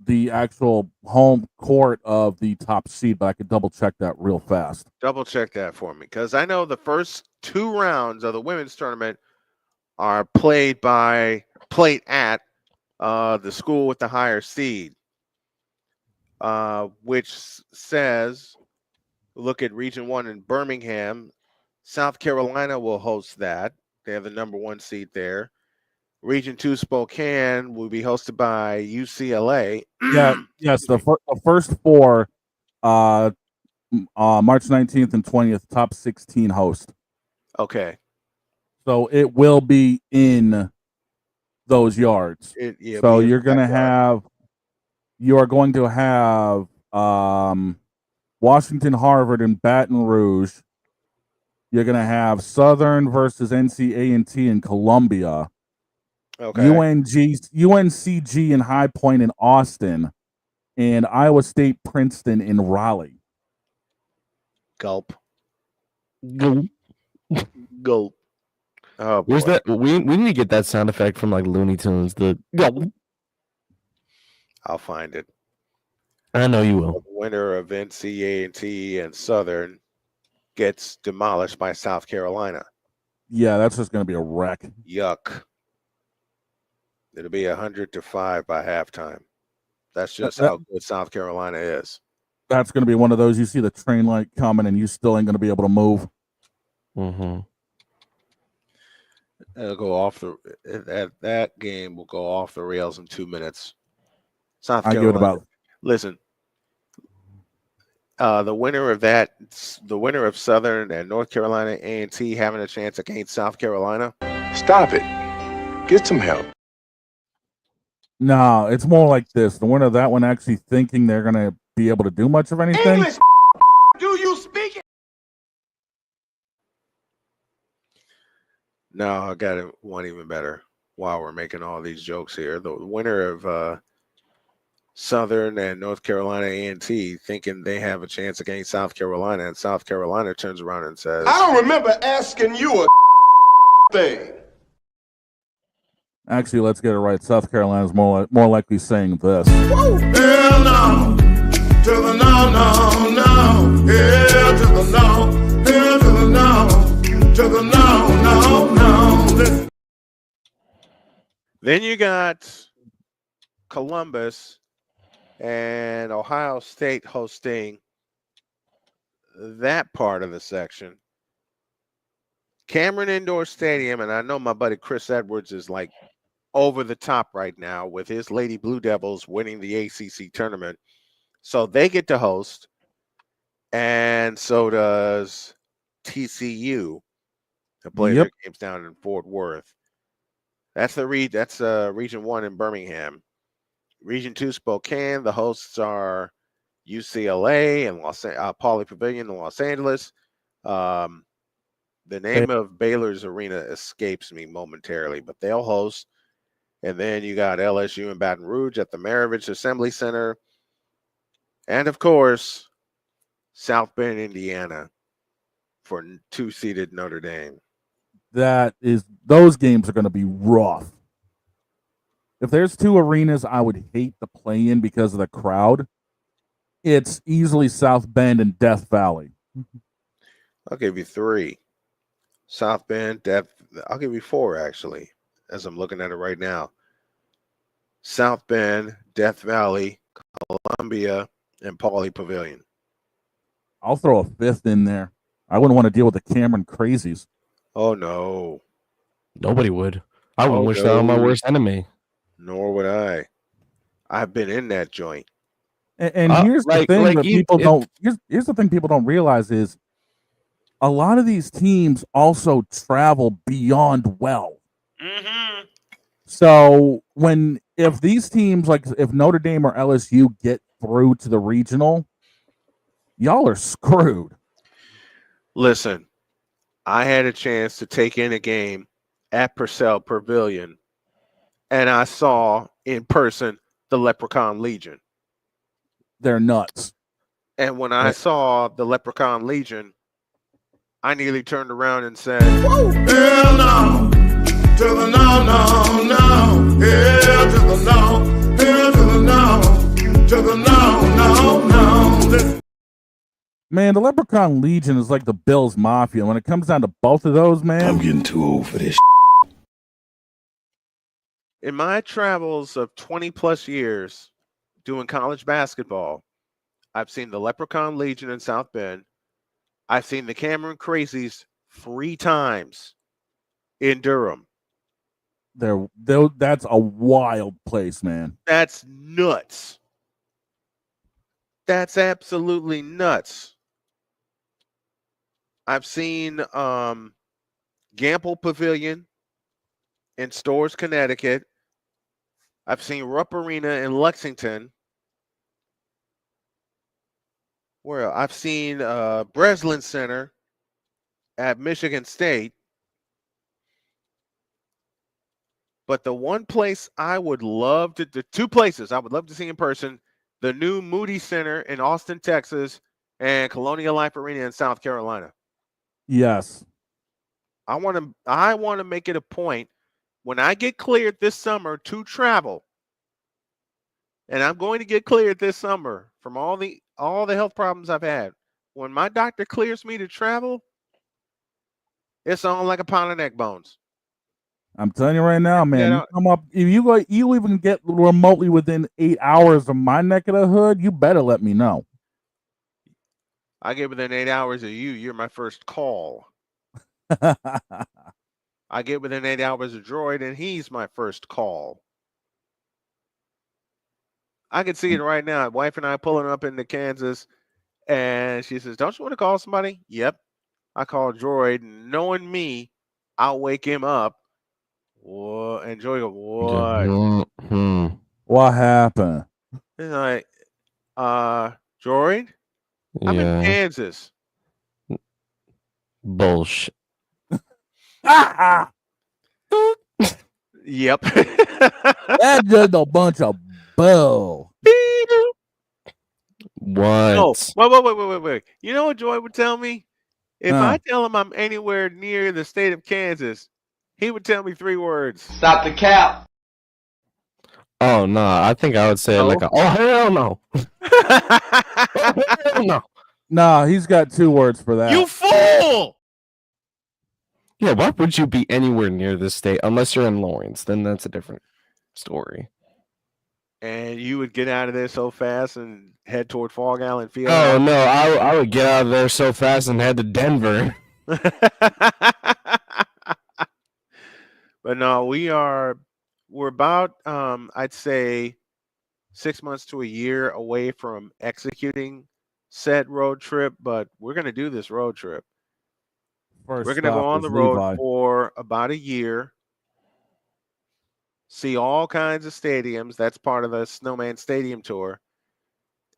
the actual home court of the top seed, but I could double check that real fast.
Double check that for me, because I know the first 2 rounds of the women's tournament are played at the school with the higher seed, which says, look at Region 1 in Birmingham. South Carolina will host that. They have the number 1 seed there. Region 2 Spokane will be hosted by UCLA.
Yes, the first 4, March 19th and 20th, top 16 host.
Okay.
So it will be in those yards. So you are going to have Washington, Harvard, and Baton Rouge. You're going to have Southern versus NC-A&T in Columbia.
Okay.
UNCG in High Point in Austin, and Iowa State Princeton in Raleigh.
Gulp.
Gulp.
Oh,
where's that? We need to get that sound effect from like Looney Tunes. The gulp.
I'll find it.
I know you will.
The winner of NC-A&T and Southern gets demolished by South Carolina.
Yeah, that's just going to be a wreck.
Yuck. It'll be 100-5 by halftime. That's just how good South Carolina is.
That's going to be one of those, you see the train light coming and you still ain't going to be able to move.
It'll go off that game will go off the rails in 2 minutes. South Carolina.
I give it about.
Listen, the winner of Southern and North Carolina A&T having a chance against South Carolina.
Stop it. Get some help.
No, it's more like this. The winner of that one actually thinking they're going to be able to do much of anything.
English, do you speak it?
No, I got one even better. While we're making all these jokes here, the winner of Southern and North Carolina A&T thinking they have a chance against South Carolina, and South Carolina turns around and says,
I don't remember asking you a thing.
Actually, let's get it right. South Carolina's more likely saying this.
Hell no. To the no, no, no. Hell to the no. Hell to the no. To the no, no, no.
Then you got Columbus and Ohio State hosting that part of the section. Cameron Indoor Stadium, and I know my buddy Chris Edwards is like over the top right now with his Lady Blue Devils winning the ACC tournament. So they get to host, and so does TCU to play their games down in Fort Worth. That's Region 1 in Birmingham. Region 2 Spokane, the hosts are UCLA and Pauley Pavilion in Los Angeles. The name of Baylor's arena escapes me momentarily, but they'll host. And then you got LSU and Baton Rouge at the Maravich Assembly Center. And, of course, South Bend, Indiana for 2-seeded Notre Dame.
Those games are going to be rough. If there's 2 arenas I would hate to play in because of the crowd, it's easily South Bend and Death Valley.
I'll give you 3. South Bend, I'll give you 4, actually, as I'm looking at it right now. South Bend, Death Valley, Columbia, and Pauley Pavilion.
I'll throw a 5th in there. I wouldn't want to deal with the Cameron crazies.
Oh, no.
Nobody would. I wouldn't wish that on my worst enemy.
Nor would I. I've been in that joint.
And here's the thing that people don't. Here's the thing people don't realize is a lot of these teams also travel beyond well.
Mm-hmm.
So if these teams, like if Notre Dame or LSU get through to the regional, y'all are screwed.
Listen, I had a chance to take in a game at Purcell Pavilion, and I saw in person the Leprechaun Legion.
They're nuts.
And when I saw the Leprechaun Legion, I nearly turned around and said, "Woo!
Hell no, to the no, no, no. Hell to the no, hell to the no, to the no, no, no."
Man, the Leprechaun Legion is like the Bills Mafia. When it comes down to both of those, man,
I'm getting too old for this.
In my travels of 20 plus years doing college basketball, I've seen the Leprechaun Legion in South Bend. I've seen the Cameron Crazies 3 times in Durham.
That's a wild place, man.
That's nuts. That's absolutely nuts. I've seen Gamble Pavilion in Storrs, Connecticut. I've seen Rupp Arena in Lexington. Where I've seen Breslin Center at Michigan State. But the one place I would love to, the 2 places I would love to see in person, the new Moody Center in Austin, Texas, and Colonial Life Arena in South Carolina.
Yes.
I want to make it a point when I get cleared this summer to travel, and I'm going to get cleared this summer from all the health problems I've had. When my doctor clears me to travel, it's on like a pound of neck bones.
I'm telling you right now, man.
Yeah,
You come up, if you even get remotely within 8 hours of my neck of the hood, you better let me know.
I get within 8 hours of you. You're my first call. I get within 8 hours of Droid, and he's my first call. I can see it right now. Wife and I pulling up into Kansas, and she says, "Don't you want to call somebody?" Yep. I call Droid, knowing me, I'll wake him up. What? And Joy go, "What?
What happened?"
And like, Droid, I'm in Kansas.
Bullshit.
Yep.
That's just a bunch of bull.
What?
No, wait. You know what Joy would tell me? If
Huh.
I tell him I'm anywhere near the state of Kansas, he would tell me 3 words.
Stop the cap.
Oh no, I think I would say
No.
like, oh hell no. Oh, hell no.
Nah, he's got 2 words for that.
You fool!
Yeah, why would you be anywhere near this state unless you're in Lawrence? Then that's a different story.
And you would get out of there so fast and head toward Fog Island Field.
Oh no, I would get out of there so fast and head to Denver.
But no, we're about I'd say 6 months to a year away from executing said road trip, but we're gonna do this road trip.
First
We're gonna go
stop
on
is
the road
Levi.
for about a year. See all kinds of stadiums. That's part of the Snowman Stadium tour.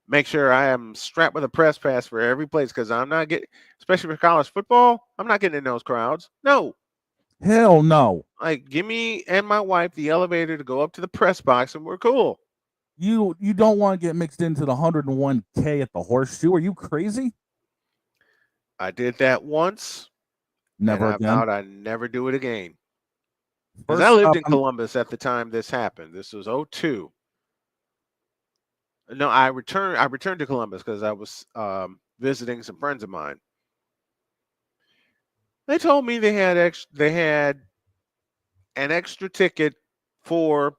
Make sure I am strapped with a press pass for every place because I'm not getting, especially for college football, I'm not getting in those crowds. No.
Hell no.
Like, give me and my wife the elevator to go up to the press box and we're cool.
You don't want to get mixed into the 101K at the Horseshoe. Are you crazy?
I did that once.
Never
and
again.
I vowed I'd never do it again. Because
First
I lived
up,
in Columbus at the time this happened. This was 2002. No, I returned to Columbus because I was visiting some friends of mine. They told me they had an extra ticket for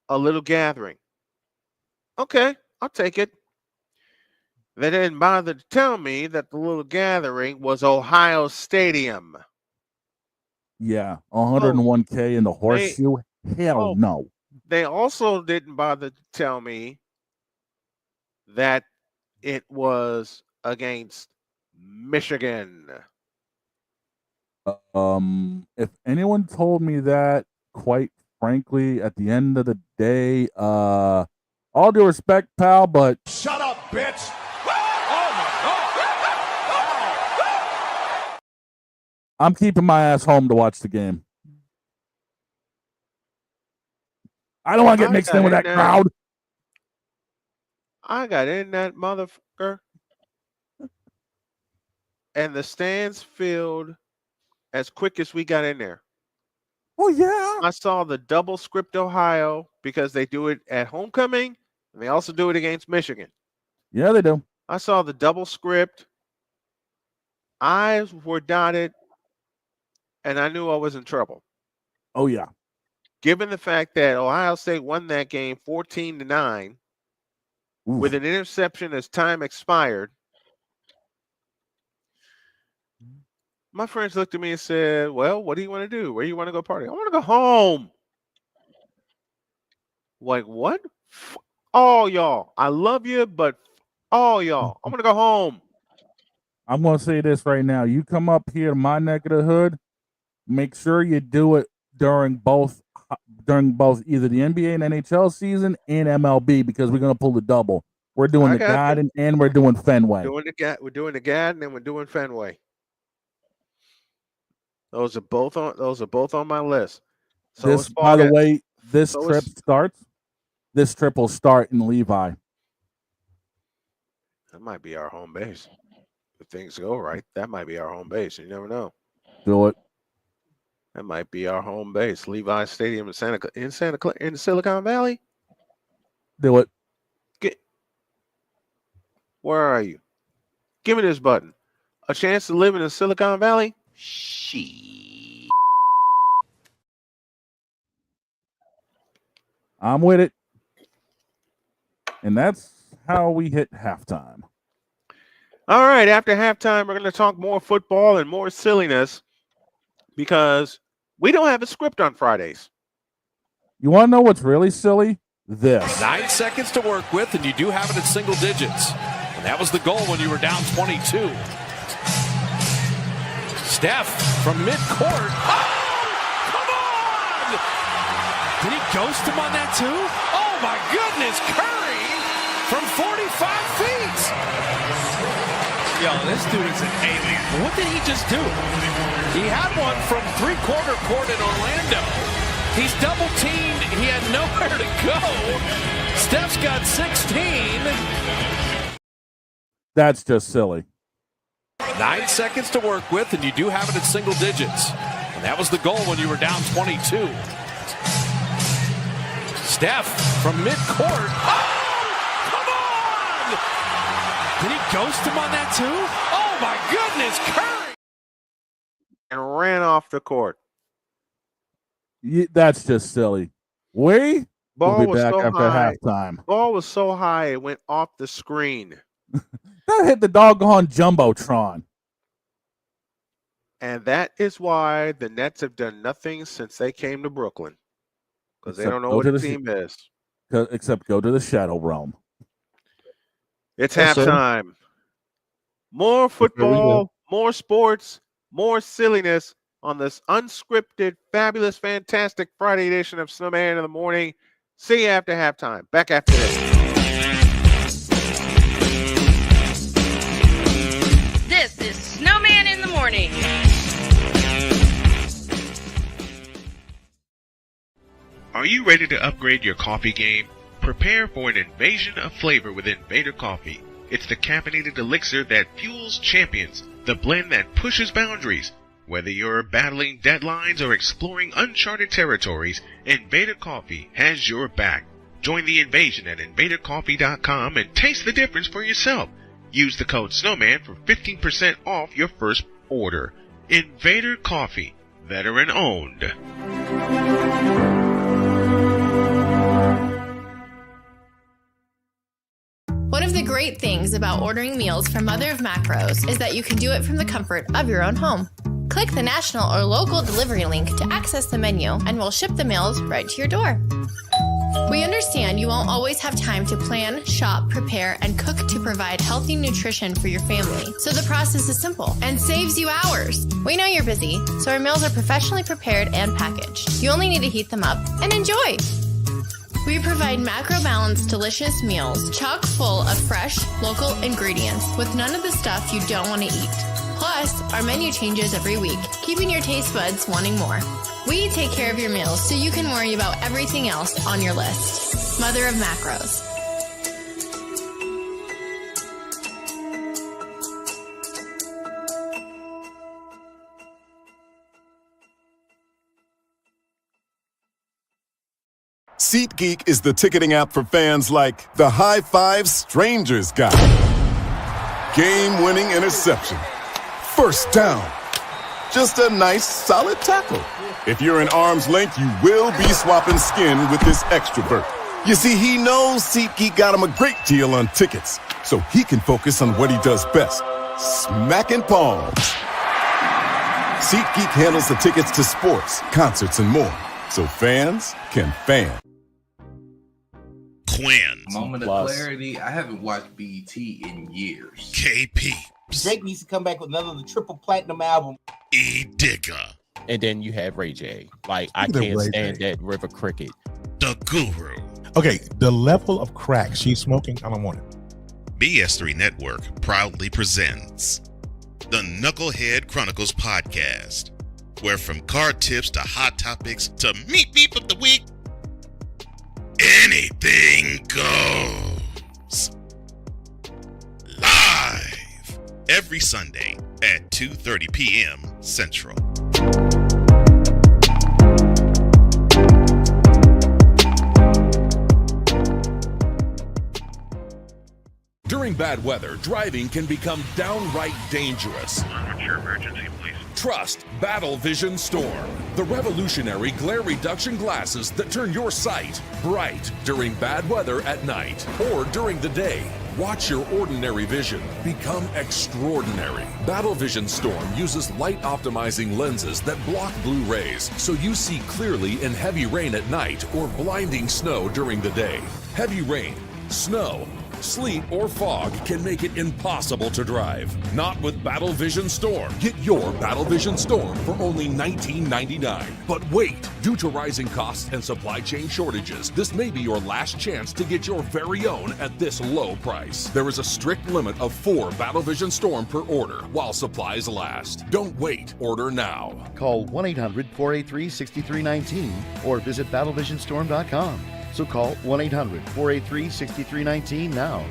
a little gathering. Okay, I'll take it. They didn't bother to tell me that the little gathering was Ohio Stadium.
Yeah, 101K in the Horseshoe. Hell no.
They also didn't bother to tell me that it was against Michigan.
If anyone told me that, quite frankly, at the end of the day, all due respect, pal, but
Shut up, bitch.
I'm keeping my ass home to watch the game. I don't want to get mixed in with that crowd.
I got in that motherfucker. And the stands filled as quick as we got in there.
Oh, yeah.
I saw the double script Ohio because they do it at homecoming and they also do it against Michigan.
Yeah, they do.
I saw the double script. Eyes were dotted, and I knew I was in trouble.
Oh, yeah.
Given the fact that Ohio State won that game 14-9 with an interception as time expired, my friends looked at me and said, well, what do you want to do? Where do you want to go party? I want to go home. Like, what? All y'all. I love you, but all y'all. I want to go home.
I'm going to say this right now. You come up here to my neck of the hood, make sure you do it during both either the NBA and NHL season and MLB, because we're going to pull the double. We're doing the Garden and we're doing Fenway.
We're doing the Garden and we're doing Fenway. Those are both on my list. So
This, by the way, this trip will start in Levi.
That might be our home base. If things go right, that might be our home base. You never know.
Do it.
That might be our home base. Levi Stadium in Silicon Valley.
Do it.
Where are you? Give me this button. A chance to live in the Silicon Valley?
I'm with it. And that's how we hit halftime.
All right, after halftime, we're going to talk more football and more silliness because we don't have a script on Fridays.
You want to know what's really silly? This.
9 seconds to work with, and you do have it in single digits. And that was the goal when you were down 22. Steph from midcourt. Oh, come on! Did he ghost him on that too? Oh my goodness, Curry from 45 feet. Yo, this dude is an alien. What did he just do? He had one from three-quarter court in Orlando. He's double teamed. He had nowhere to go. Steph's got 16.
That's just silly.
9 seconds to work with, and you do have it in single digits. And that was the goal when you were down 22. Steph from midcourt. Oh, come on! Did he ghost him on that too? Oh my goodness, Curry!
And ran off the court.
That's just silly. We'll be
was
back
so
after
high.
halftime.
Ball was so high it went off the screen.
That hit the doggone Jumbotron.
And that is why the Nets have done nothing since they came to Brooklyn. Because they don't know what a team is.
Except go to the Shadow Realm.
It's halftime. More football, more sports, more silliness on this unscripted, fabulous, fantastic Friday edition of Snowman in the Morning. See you after halftime. Back after this.
This is Snowman in the Morning.
Are you ready to upgrade your coffee game? Prepare for an invasion of flavor with Invader Coffee. It's the caffeinated elixir that fuels champions, the blend that pushes boundaries. Whether you're battling deadlines or exploring uncharted territories, Invader Coffee has your back. Join the invasion at invadercoffee.com and taste the difference for yourself. Use the code Snowman for 15% off your first order. Invader Coffee, veteran owned.
One of the great things about ordering meals from Mother of Macros is that you can do it from the comfort of your own home. Click the national or local delivery link to access the menu, and we'll ship the meals right to your door. We understand you won't always have time to plan, shop, prepare, and cook to provide healthy nutrition for your family. So the process is simple and saves you hours. We know you're busy, so our meals are professionally prepared and packaged. You only need to heat them up and enjoy. We provide macro-balanced, delicious meals chock full of fresh, local ingredients with none of the stuff you don't want to eat. Plus, our menu changes every week, keeping your taste buds wanting more. We take care of your meals so you can worry about everything else on your list. Mother of Macros.
SeatGeek is the ticketing app for fans like the High Five Strangers guy. Game-winning interception. First down. Just a nice, solid tackle. If you're in arm's length, you will be swapping skin with this extrovert. You see, he knows SeatGeek got him a great deal on tickets, so he can focus on what he does best, smacking palms. SeatGeek handles the tickets to sports, concerts, and more, so fans can fan.
Quinn.
Moment of clarity. I haven't watched BT in years.
KP.
Drake needs to come back with another triple platinum album.
E Digger.
And then you have Ray J. Like, I can't stand that River Cricket.
The Guru.
Okay, the level of crack she's smoking, I don't want it.
BS3 Network proudly presents the Knucklehead Chronicles podcast, where from card tips to hot topics to meep of the week, anything goes. Live every Sunday at 2:30 p.m. Central.
During bad weather, driving can become downright dangerous.
What's your emergency, please?
Trust Battle Vision Storm, the revolutionary glare reduction glasses that turn your sight bright during bad weather at night or during the day. Watch your ordinary vision become extraordinary. Battle Vision Storm uses light optimizing lenses that block blue rays so you see clearly in heavy rain at night or blinding snow during the day. Heavy rain, snow, sleet, or fog can make it impossible to drive. Not with Battle Vision Storm. Get your Battle Vision Storm for only $19.99. But wait, due to rising costs and supply chain shortages, this may be your last chance to get your very own at this low price. There is a strict limit of 4 Battle Vision Storm per order while supplies last. Don't wait, order now.
Call 1-800-483-6319 or visit battlevisionstorm.com. So call 1-800-483-6319 now.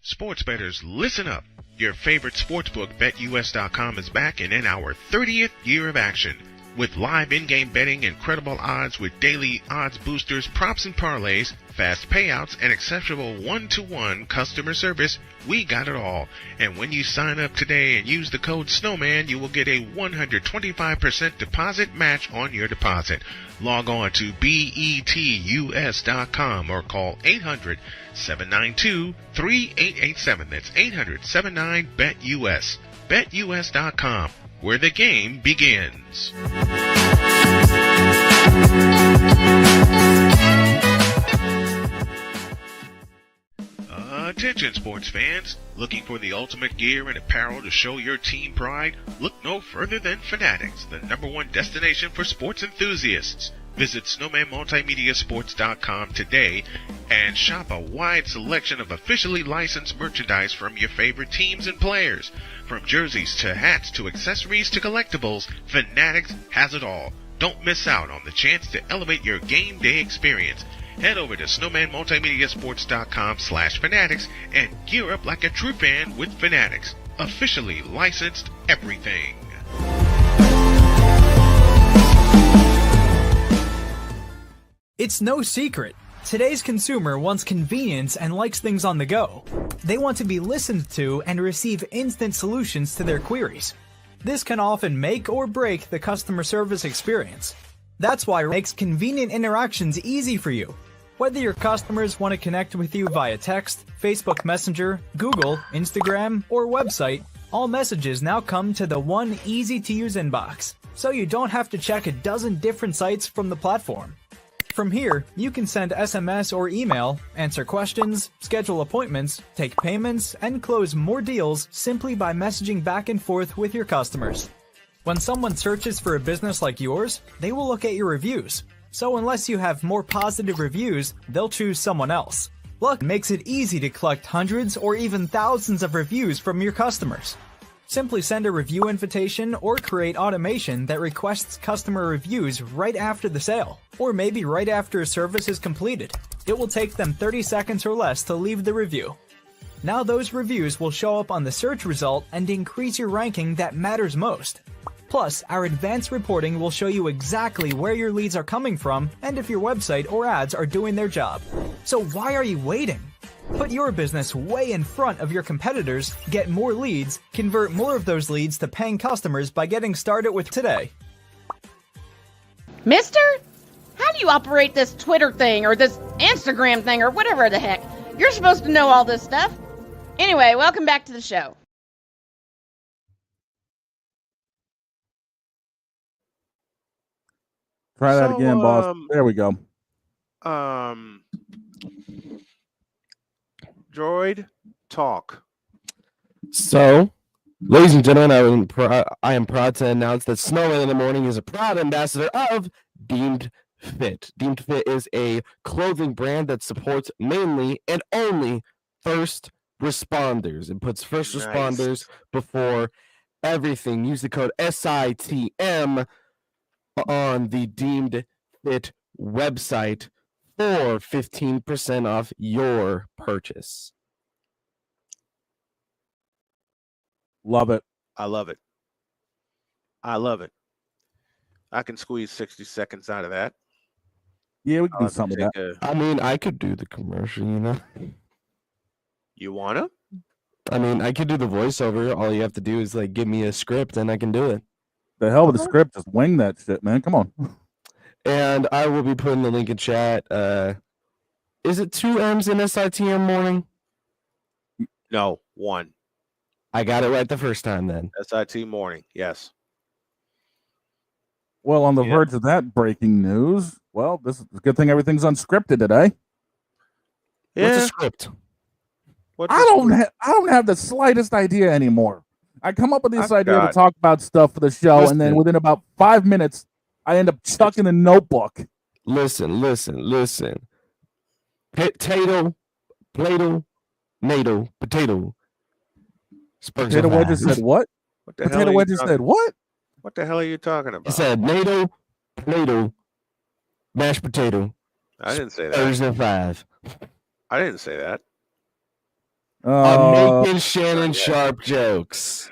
Sports bettors, listen up. Your favorite sportsbook, BetUS.com, is back and in our 30th year of action. With live in-game betting, incredible odds with daily odds boosters, props and parlays, fast payouts, and exceptional one-to-one customer service, we got it all. And when you sign up today and use the code Snowman, you will get a 125% deposit match on your deposit. Log on to BETUS.com or call 800-792-3887. That's 800-79-BET-US. BetUS.com, where the game begins. Attention sports fans, looking for the ultimate gear and apparel to show your team pride? Look no further than Fanatics, the #1 destination for sports enthusiasts. Visit snowmanmultimediasports.com today and shop a wide selection of officially licensed merchandise from your favorite teams and players. From jerseys to hats to accessories to collectibles, Fanatics has it all. Don't miss out on the chance to elevate your game day experience. Head over to snowmanmultimediasports.com/fanatics and gear up like a true fan with Fanatics. Officially licensed everything.
It's no secret. Today's consumer wants convenience and likes things on the go. They want to be listened to and receive instant solutions to their queries. This can often make or break the customer service experience. That's why it makes convenient interactions easy for you. Whether your customers want to connect with you via text, Facebook Messenger, Google, Instagram, or website, all messages now come to the one easy-to-use inbox, so you don't have to check a dozen different sites from the platform. From here, you can send SMS or email, answer questions, schedule appointments, take payments, and close more deals simply by messaging back and forth with your customers. When someone searches for a business like yours, they will look at your reviews. So unless you have more positive reviews, they'll choose someone else. Luck makes it easy to collect hundreds or even thousands of reviews from your customers. Simply send a review invitation or create automation that requests customer reviews right after the sale, or maybe right after a service is completed. It will take them 30 seconds or less to leave the review. Now those reviews will show up on the search result and increase your ranking that matters most. Plus, our advanced reporting will show you exactly where your leads are coming from and if your website or ads are doing their job. So why are you waiting? Put your business way in front of your competitors, get more leads, convert more of those leads to paying customers by getting started with today.
Mister? How do you operate this Twitter thing or this Instagram thing or whatever the heck? You're supposed to know all this stuff. Anyway, welcome back to the show.
Try that again, boss. There we go.
Droid, talk.
So, ladies and gentlemen, I am proud to announce that Snowman in the Morning is a proud ambassador of Deemed Fit. Deemed Fit is a clothing brand that supports mainly and only first responders. It puts first responders before everything. Use the code SITM on the Deemed Fit website for 15% off your purchase.
Love it.
I love it. I love it. I can squeeze 60 seconds out of that.
Yeah, we can do some of that.
I mean, I could do the commercial, you know?
You wanna?
I mean, I could do the voiceover. All you have to do is like give me a script and I can do it.
The hell with the script, just wing that shit, man. Come on.
And I will be putting the link in chat. Is it 2 M's in SITM Morning?
No, 1.
I got it right the first time then.
SIT Morning, yes.
Well, on the verge of that breaking news, well, this is a good thing everything's unscripted today.
What's a script?
I don't have the slightest idea anymore. I come up with this idea to talk about stuff for the show, and then within about 5 minutes, I end up chucking a notebook.
Listen. Potato, Play-Doh, NATO, potato.
Potato wedges said what? Potato wedges said what?
What the hell are you talking about?
He said NATO, Play-Doh, mashed potato.
I didn't say that.
Thursday 5.
I didn't say that.
I'm making Shannon Sharp jokes.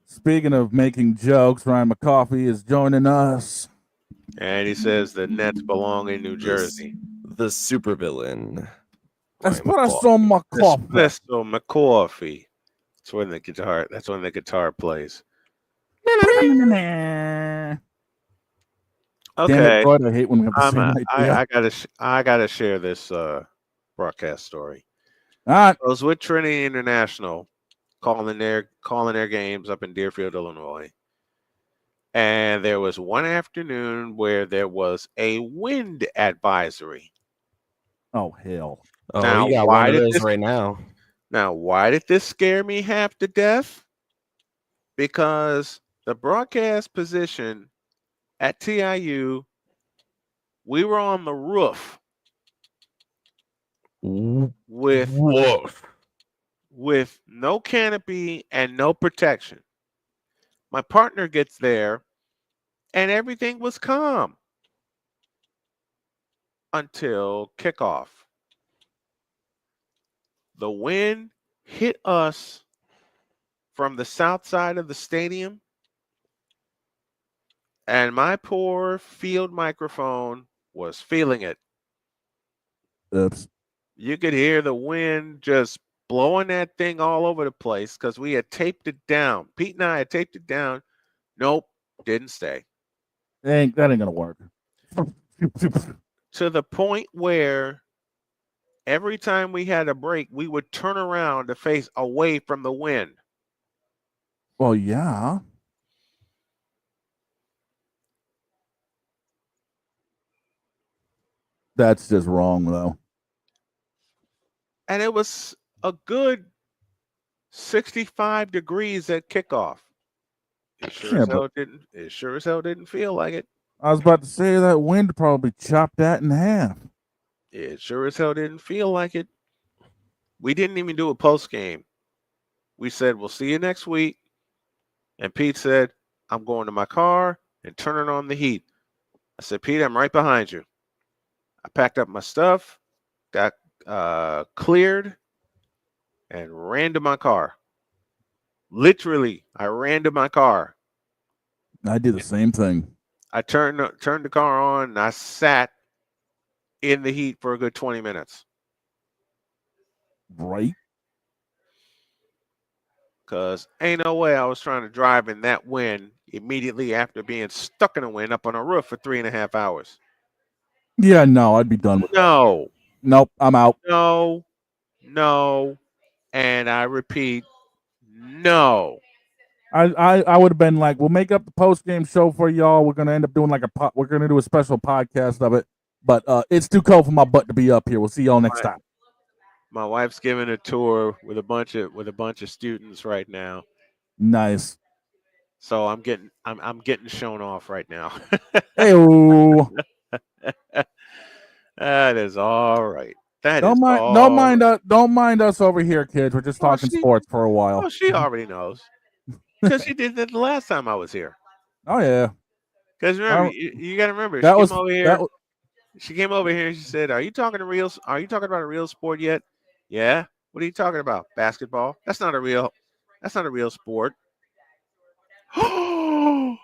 Speaking of making jokes, Ryan McCoffey is joining us.
And he says the Nets belong in New Jersey.
The supervillain.
Espresso McCoffey.
Espresso McCoffey. That's when the guitar plays. Okay.
Damn it, Floyd, I hate when we have the same idea.
I gotta share this broadcast story.
All right.
I was with Trinity International calling their games up in Deerfield, Illinois. And there was one afternoon where there was a wind advisory.
Oh hell.
Oh, now, we got one of those right now.
Now, why did this scare me half to death? Because the broadcast position at TIU, we were on the roof with no canopy and no protection. My partner gets there and everything was calm until kickoff. The wind hit us from the south side of the stadium, and my poor field microphone was feeling it.
Oops.
You could hear the wind just blowing that thing all over the place because we had taped it down. Pete and I had taped it down. Nope, didn't stay.
That ain't gonna work.
To the point where every time we had a break, we would turn around to face away from the wind.
Well, yeah. That's just wrong, though.
And it was a good 65 degrees at kickoff. It sure as hell didn't feel like it.
I was about to say that wind probably chopped that in half.
It sure as hell didn't feel like it. We didn't even do a post game. We said, we'll see you next week. And Pete said, I'm going to my car and turning on the heat. I said, Pete, I'm right behind you. I packed up my stuff, got cleared, and ran to my car. Literally, I ran to my car.
I did the same thing.
I turned the car on, and I sat in the heat for a good 20 minutes.
Right.
Because ain't no way I was trying to drive in that wind immediately after being stuck in the wind up on a roof for 3.5 hours.
Yeah, no, I'd be done with
No.
Nope, I'm out.
No. And I repeat, no.
I would have been like, we'll make up the post game show for y'all. We're gonna end up doing we're gonna do a special podcast of it. But it's too cold for my butt to be up here. We'll see y'all next time.
My wife's giving a tour with a bunch of students right now.
Nice.
So I'm getting shown off right now.
Hey-o.
That is all right.
Don't mind us over here, kids. We're just talking sports for a while.
Oh, she already knows. Because she did that the last time I was here.
Oh yeah.
Because remember, you got to remember, she came over here and she said, Are you talking about a real sport yet? Yeah. What are you talking about? Basketball? That's not a real sport. Oh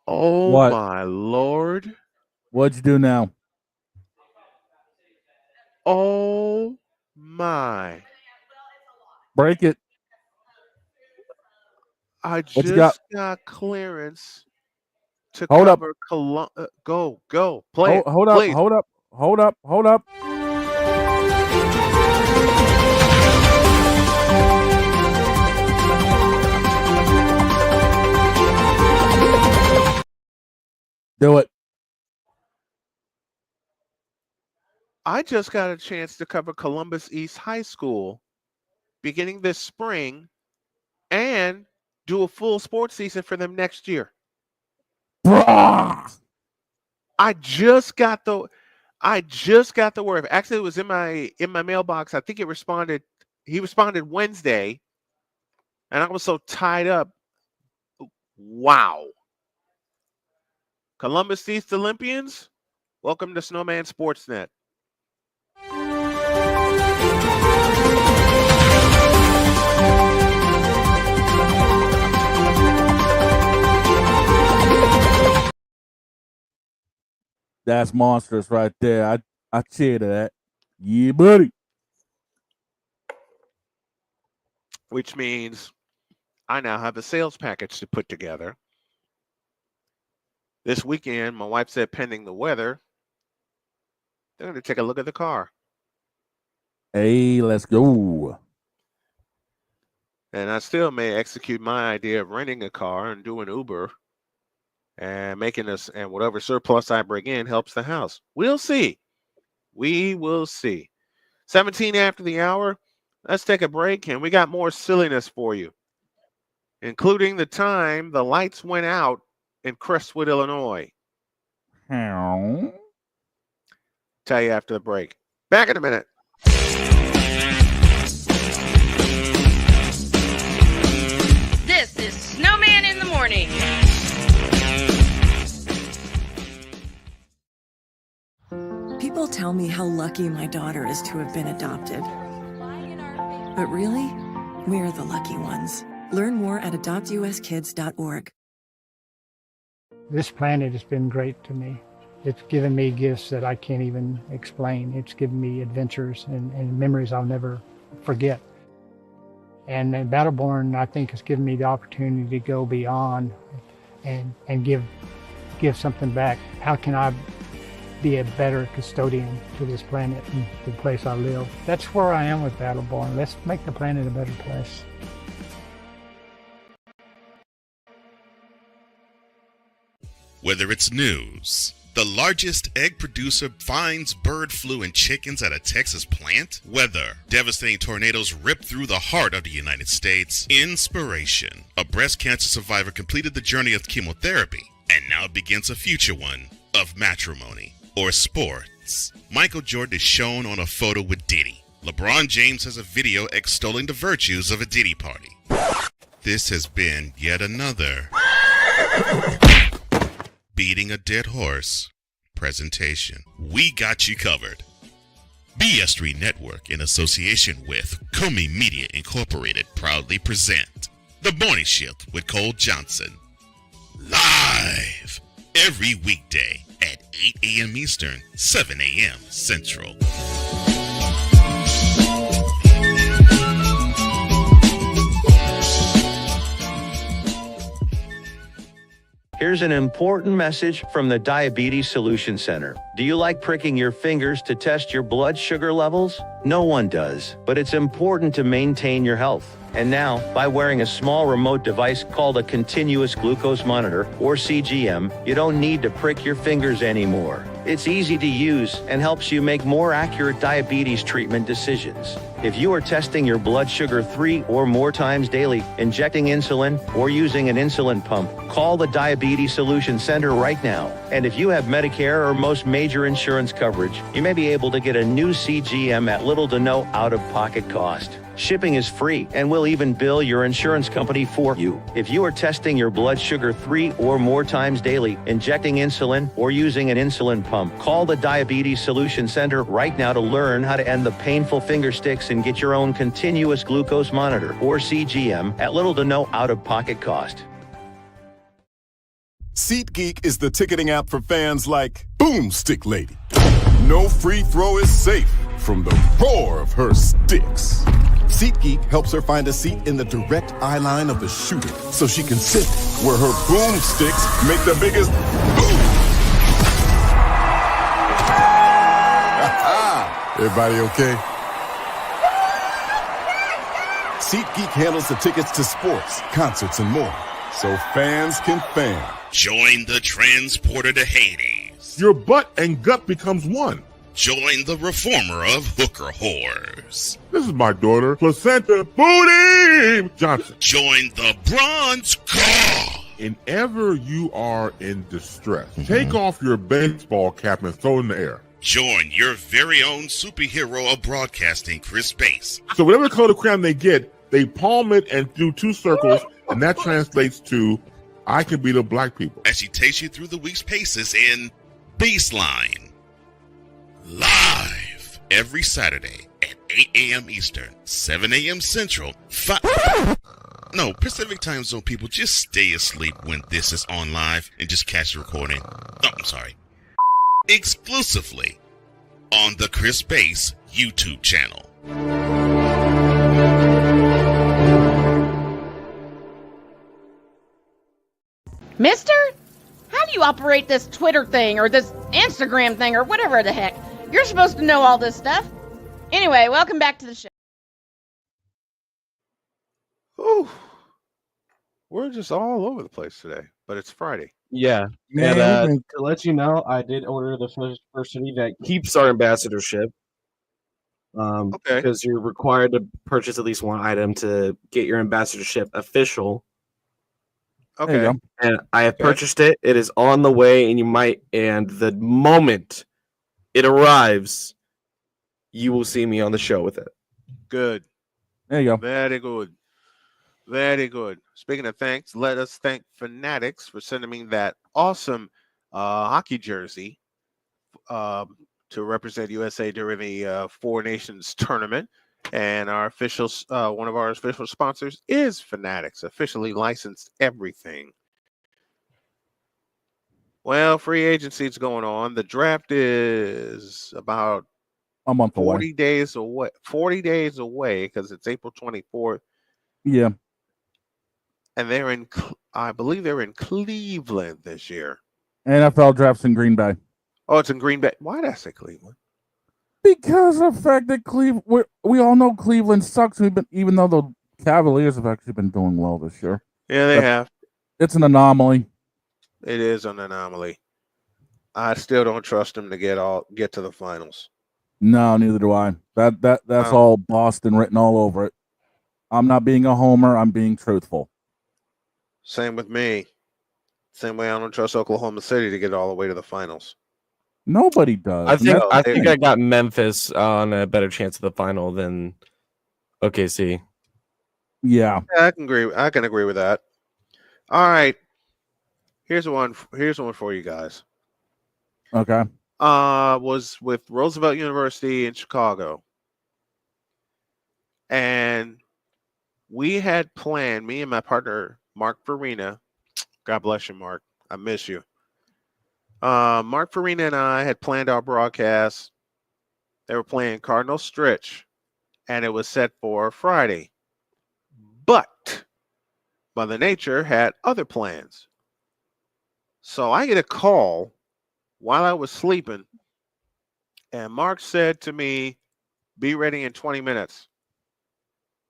What?
My Lord.
What'd you do now?
Oh my.
Break it.
I just got clearance to
Hold up.
cover Go. Play it.
Hold up. Do it.
I just got a chance to cover Columbus East High School beginning this spring and do a full sports season for them next year.
Bruh.
I just got the word. Actually, it was in my mailbox. I think he responded Wednesday, and I was so tied up. Wow. Columbus East Olympians, welcome to Snowman Sportsnet.
That's monstrous right there. I cheer to that. Yeah, buddy.
Which means I now have a sales package to put together. This weekend, my wife said, pending the weather, they're going to take a look at the car.
Hey, let's go.
And I still may execute my idea of renting a car and doing Uber and making this, and whatever surplus I bring in helps the house. We'll see. We will see. 17 after the hour. Let's take a break, and we got more silliness for you, including the time the lights went out in Crestwood, Illinois.
How?
Tell you after the break. Back in a minute.
This is Snowman in the Morning.
People tell me how lucky my daughter is to have been adopted. But really, we're the lucky ones. Learn more at adoptuskids.org.
This planet has been great to me. It's given me gifts that I can't even explain. It's given me adventures and memories I'll never forget. And Battleborn, I think, has given me the opportunity to go beyond and give something back. How can I be a better custodian to this planet and the place I live? That's where I am with Battleborn. Let's make the planet a better place.
Whether it's news, the largest egg producer finds bird flu in chickens at a Texas plant, weather, devastating tornadoes rip through the heart of the United States, inspiration, a breast cancer survivor completed the journey of chemotherapy, and now begins a future one of matrimony or sports. Michael Jordan is shown on a photo with Diddy. LeBron James has a video extolling the virtues of a Diddy party. This has been yet another beating a dead horse presentation. We got you covered. BS3 Network, in association with Comey Media Incorporated, proudly present The Morning Shift with Cole Johnson. Live every weekday at 8 a.m. Eastern, 7 a.m. Central.
Here's an important message from the Diabetes Solution Center. Do you like pricking your fingers to test your blood sugar levels? No one does, but it's important to maintain your health. And now, by wearing a small remote device called a continuous glucose monitor, or CGM, you don't need to prick your fingers anymore. It's easy to use and helps you make more accurate diabetes treatment decisions. If you are testing your blood sugar 3 or more times daily, injecting insulin, or using an insulin pump, call the Diabetes Solution Center right now. And if you have Medicare or most major insurance coverage, you may be able to get a new CGM at little to no out-of-pocket cost. Shipping is free and we'll even bill your insurance company for you. If you are testing your blood sugar 3 or more times daily, injecting insulin, or using an insulin pump, call the Diabetes Solution Center right now to learn how to end the painful finger sticks and get your own continuous glucose monitor, or CGM, at little to no out-of-pocket cost.
SeatGeek is the ticketing app for fans like Boomstick Lady. No free throw is safe from the roar of her sticks. SeatGeek helps her find a seat in the direct eye line of the shooter so she can sit where her boomsticks make the biggest boom. Everybody okay? SeatGeek handles the tickets to sports, concerts, and more, so fans can fan.
Join the transporter to Hades.
Your butt and gut becomes one.
Join the reformer of hooker whores.
This is my daughter, Placenta Booty Johnson.
Join the bronze car.
Whenever you are in distress, take off your baseball cap and throw it in the air.
Join your very own superhero of broadcasting, Chris Bass.
So whatever color crayon they get, they palm it and do 2 circles, and that translates to, I can be the black people.
As she takes you through the week's paces in Baseline. Live every Saturday at 8 a.m. Eastern, 7 a.m. Central, Pacific Time Zone people, just stay asleep when this is on live and just catch the recording. Oh, I'm sorry. Exclusively on the Chris Bass YouTube channel.
Mister? How do you operate this Twitter thing or this Instagram thing or whatever the heck? You're supposed to know all this stuff. Anyway, welcome back to the show.
Ooh. We're just all over the place today, but it's Friday.
Yeah.
Man,
And to let you know, I did order the first city that keeps our ambassadorship.
Okay.
Because you're required to purchase at least one item to get your ambassadorship official.
Okay.
And I have purchased it. It is on the way, and the moment it arrives, you will see me on the show with it.
Good.
There you go.
Very good. Very good. Speaking of thanks, let us thank Fanatics for sending me that awesome hockey jersey to represent USA during the Four Nations tournament. And our official, one of our official sponsors is Fanatics, officially licensed everything. Well, free agency is going on. The draft is about
a month
40 days away. 40 days away because it's April 24th.
Yeah.
And they're in, I believe they're in Cleveland this year.
NFL drafts in Green Bay.
Oh, it's in Green Bay. Why did I say Cleveland?
Because of the fact that we all know Cleveland sucks. Even though the Cavaliers have actually been doing well this year.
Yeah, they have.
It's an anomaly.
It is an anomaly. I still don't trust them to get to the finals.
No, neither do I. That's all Boston written all over it. I'm not being a homer. I'm being truthful.
Same with me. Same way I don't trust Oklahoma City to get all the way to the finals.
Nobody does.
I think I got Memphis on a better chance of the final than OKC.
Yeah,
I can agree with that. All right. Here's one for you guys.
Okay.
Was with Roosevelt University in Chicago. And we had planned, me and my partner, Mark Farina. God bless you, Mark. I miss you. Mark Farina and I had planned our broadcast. They were playing Cardinal Stritch, and it was set for Friday. But Mother Nature had other plans. So I get a call while I was sleeping, and Mark said to me, "Be ready in 20 minutes."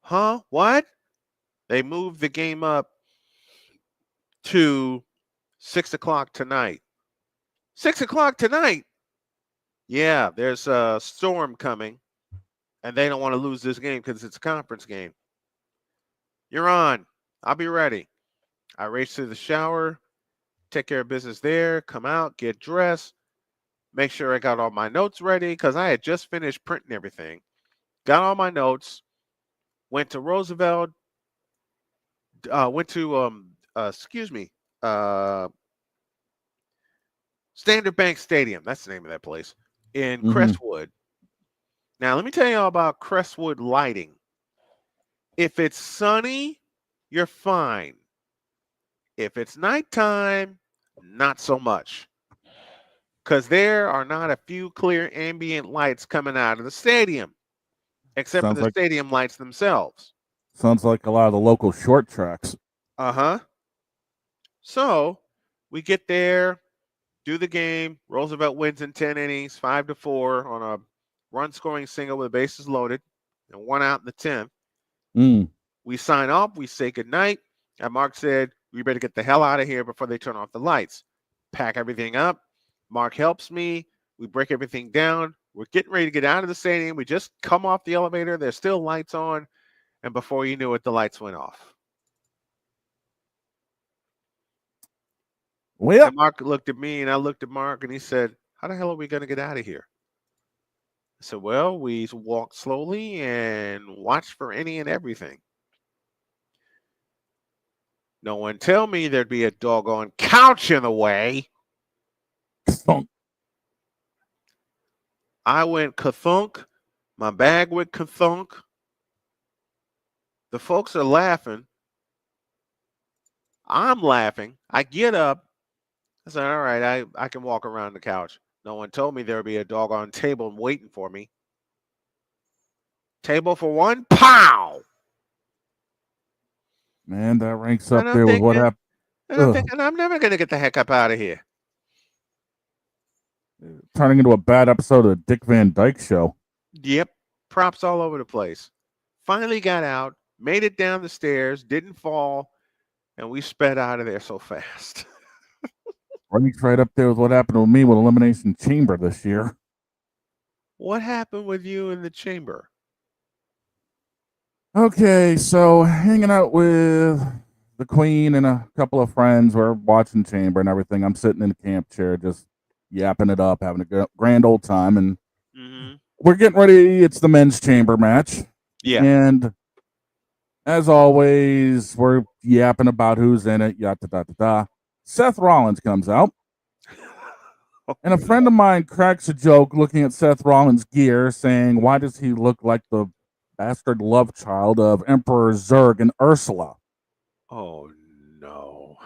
Huh? What? They moved the game up to 6 o'clock tonight. 6 o'clock tonight? Yeah, there's a storm coming, and they don't want to lose this game because it's a conference game. You're on. I'll be ready. I race to the shower, take care of business there, come out, get dressed, make sure I got all my notes ready because I had just finished printing everything. Got all my notes, went to Roosevelt, Standard Bank Stadium. That's the name of that place in Crestwood. Now, let me tell you all about Crestwood lighting. If it's sunny, you're fine. If it's nighttime, not so much. Because there are not a few clear ambient lights coming out of the stadium, except for the stadium lights themselves.
Sounds like a lot of the local short tracks.
Uh-huh. So we get there, do the game. Roosevelt wins in 10 innings, 5-4 on a run-scoring single with the bases loaded, and 1 out in the 10th. We sign off. We say goodnight. And Mark said, we better get the hell out of here before they turn off the lights. Pack everything up. Mark helps me. We break everything down. We're getting ready to get out of the stadium. We just come off the elevator. There's still lights on. And before you knew it, the lights went off.
Well,
and Mark looked at me, and I looked at Mark, and he said, how the hell are we going to get out of here? I said, well, we walk slowly and watch for any and everything. No one tell me there'd be a doggone couch in the way. I went kathunk. My bag went kathunk. The folks are laughing. I'm laughing. I get up. I said, all right, I can walk around the couch. No one told me there'd be a doggone table waiting for me. Table for one, pow!
Man, that ranks up there with what happened.
And I'm thinking, I'm never going to get the heck up out of here.
Turning into a bad episode of the Dick Van Dyke Show.
Yep. Props all over the place. Finally got out, made it down the stairs, didn't fall, and we sped out of there so fast.
Ranks right up there with what happened with me with Elimination Chamber this year.
What happened with you in the chamber?
Okay, so hanging out with the Queen and a couple of friends. We're watching Chamber and everything. I'm sitting in the camp chair just yapping it up, having a grand old time. And we're getting ready. It's the men's chamber match.
Yeah.
And as always, we're yapping about who's in it, yada, da, da, da. Seth Rollins comes out. And a friend of mine cracks a joke looking at Seth Rollins' gear, saying, why does he look like the bastard love child of Emperor Zurg and Ursula?
Oh, no.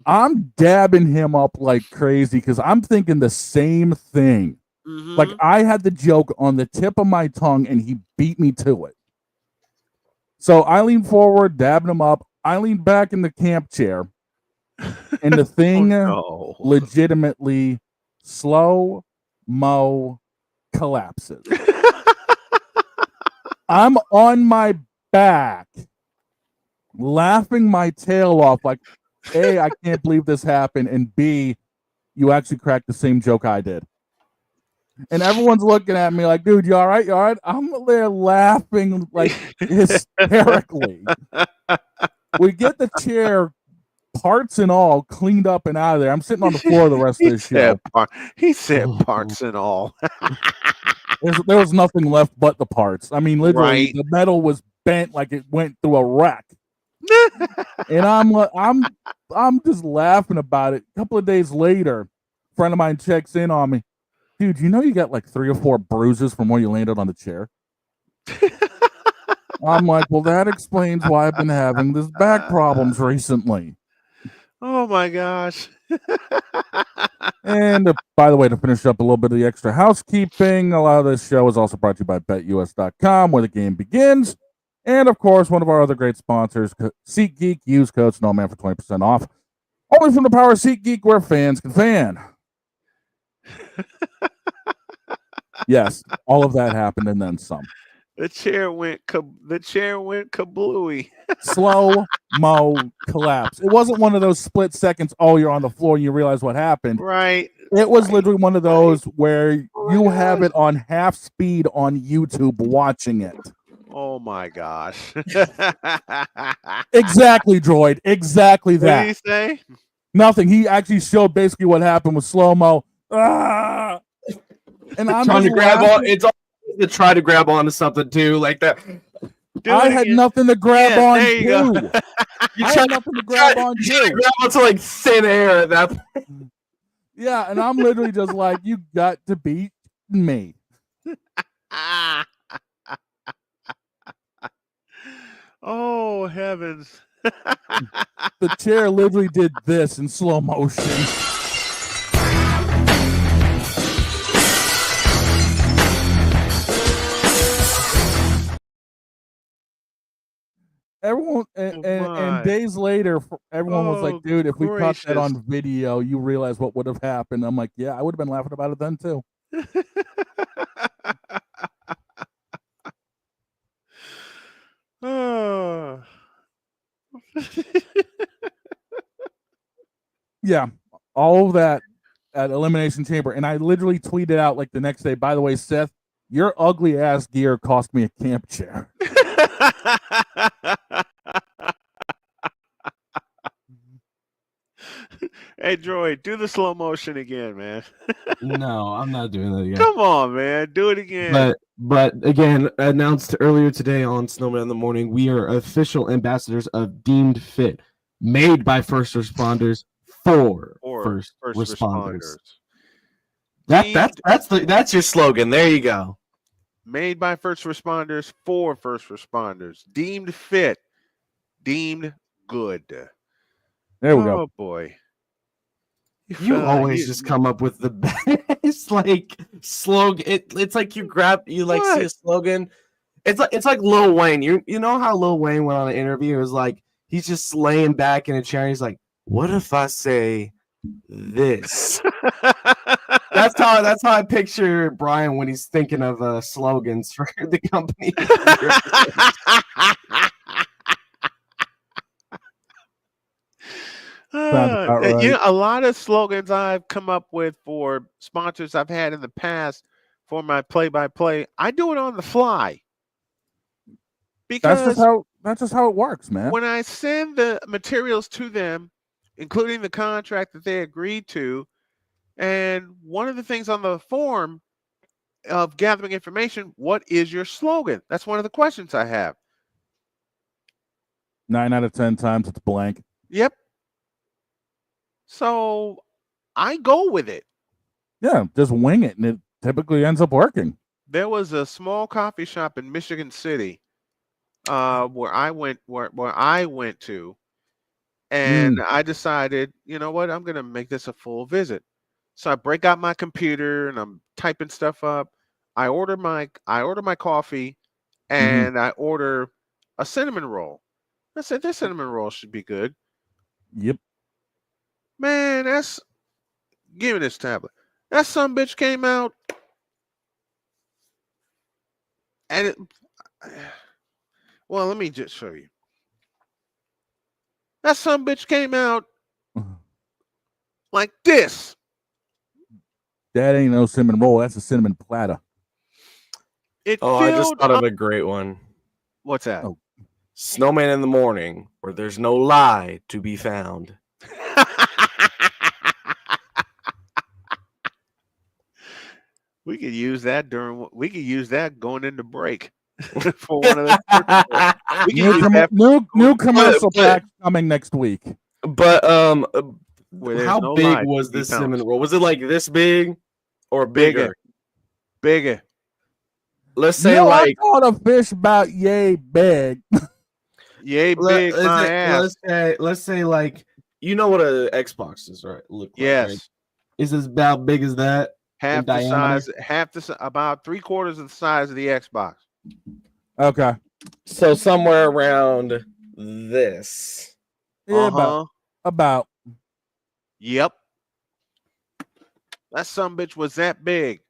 I'm dabbing him up like crazy because I'm thinking the same thing. Like, I had the joke on the tip of my tongue, and he beat me to it. So I lean forward, dabbing him up. I lean back in the camp chair, and the thing legitimately slow-mo collapses. I'm on my back, laughing my tail off like, A, I can't believe this happened, and B, you actually cracked the same joke I did. And everyone's looking at me like, dude, you all right? You all right? I'm there laughing like hysterically. We get the chair parts and all, cleaned up and out of there. I'm sitting on the floor the rest of the show.
He said parts and all.
There was nothing left but the parts. I mean, literally,
Right.
the metal was bent like it went through a wreck. And I'm just laughing about it. A couple of days later, a friend of mine checks in on me. Dude, you know you got like 3 or 4 bruises from where you landed on the chair? I'm like, well, that explains why I've been having this back problems recently.
Oh my gosh.
And by the way, to finish up a little bit of the extra housekeeping, a lot of this show is also brought to you by BetUS.com, where the game begins. And of course, one of our other great sponsors, SeatGeek. Use code Snowman for 20% off. Only from the power of SeatGeek, where fans can fan. Yes, all of that happened and then some.
The chair went kablooey.
Slow-mo collapse. It wasn't one of those split seconds, oh, you're on the floor and you realize what happened.
Right.
It was literally one of those where you have it on half speed on YouTube watching it.
Oh my gosh.
Exactly, Droid. Exactly that.
What did he say?
Nothing. He actually showed basically what happened with slow-mo. And I'm
trying to
just
grab
laughing.
on. It's all to try to grab onto something too, like that.
I had nothing to grab on
there you
to.
go.
I had nothing to grab on to.
Grab onto like thin air at that point.
Yeah, and I'm literally just like, you got to be me.
Oh heavens.
The chair literally did this in slow motion. Everyone and days later, everyone was like, "Dude, if we caught that on video, you realize what would have happened." I'm like, "Yeah, I would have been laughing about it then too."
Oh.
Yeah, all of that at Elimination Chamber, and I literally tweeted out like the next day. By the way, Seth, your ugly ass gear cost me a camp chair.
Hey Droid, do the slow motion again, man.
No, I'm not doing that again.
Come on, man. Do it again.
But again, announced earlier today on Snowman in the Morning, we are official ambassadors of Deemed Fit, made by first responders for first responders.
That's your slogan. There you go.
Made by first responders for first responders. Deemed fit. Deemed good.
There we go.
Oh boy.
You always just come up with the best like slogan. It's like you see a slogan. It's like Lil Wayne. You know how Lil Wayne went on an interview? It was like he's just laying back in a chair. And he's like, "What if I say this?" That's how I picture Brian when he's thinking of slogans for the company.
Right.
You know, a lot of slogans I've come up with for sponsors I've had in the past for my play-by-play, I do it on the fly. Because
that's just how it works, man.
When I send the materials to them, including the contract that they agreed to, and one of the things on the form of gathering information, what is your slogan? That's one of the questions I have.
9 out of 10 times it's blank.
Yep. So I go with it.
Yeah, just wing it, and it typically ends up working.
There was a small coffee shop in Michigan City where I went to, and I decided, you know what, I'm gonna make this a full visit. So I break out my computer and I'm typing stuff up. I order my coffee, and I order a cinnamon roll. I said, this cinnamon roll should be good.
Yep.
Man, give me this tablet. That sumbitch came out, and well, let me just show you. That sumbitch came out like this.
That ain't no cinnamon roll. That's a cinnamon platter.
I just thought of a great one.
What's that?
Oh.
Snowman in the Morning, where there's no lie to be found.
We could use that going into break for one of the we can use that
new commercial pack coming next week.
But
where
how
no
big
lie,
was
he
this
pounced.
cinnamon roll? Was it like this big or bigger?
Bigger.
Let's say
I caught a fish about yay big.
Yay big, my ass.
Let's say like, you know what a Xbox is, right? Look like,
Yes.
right? Is this about big as that?
Half the size, about 3/4 of the size of the Xbox.
Okay.
So somewhere around this.
Yeah, about.
Yep. That sumbitch was that big.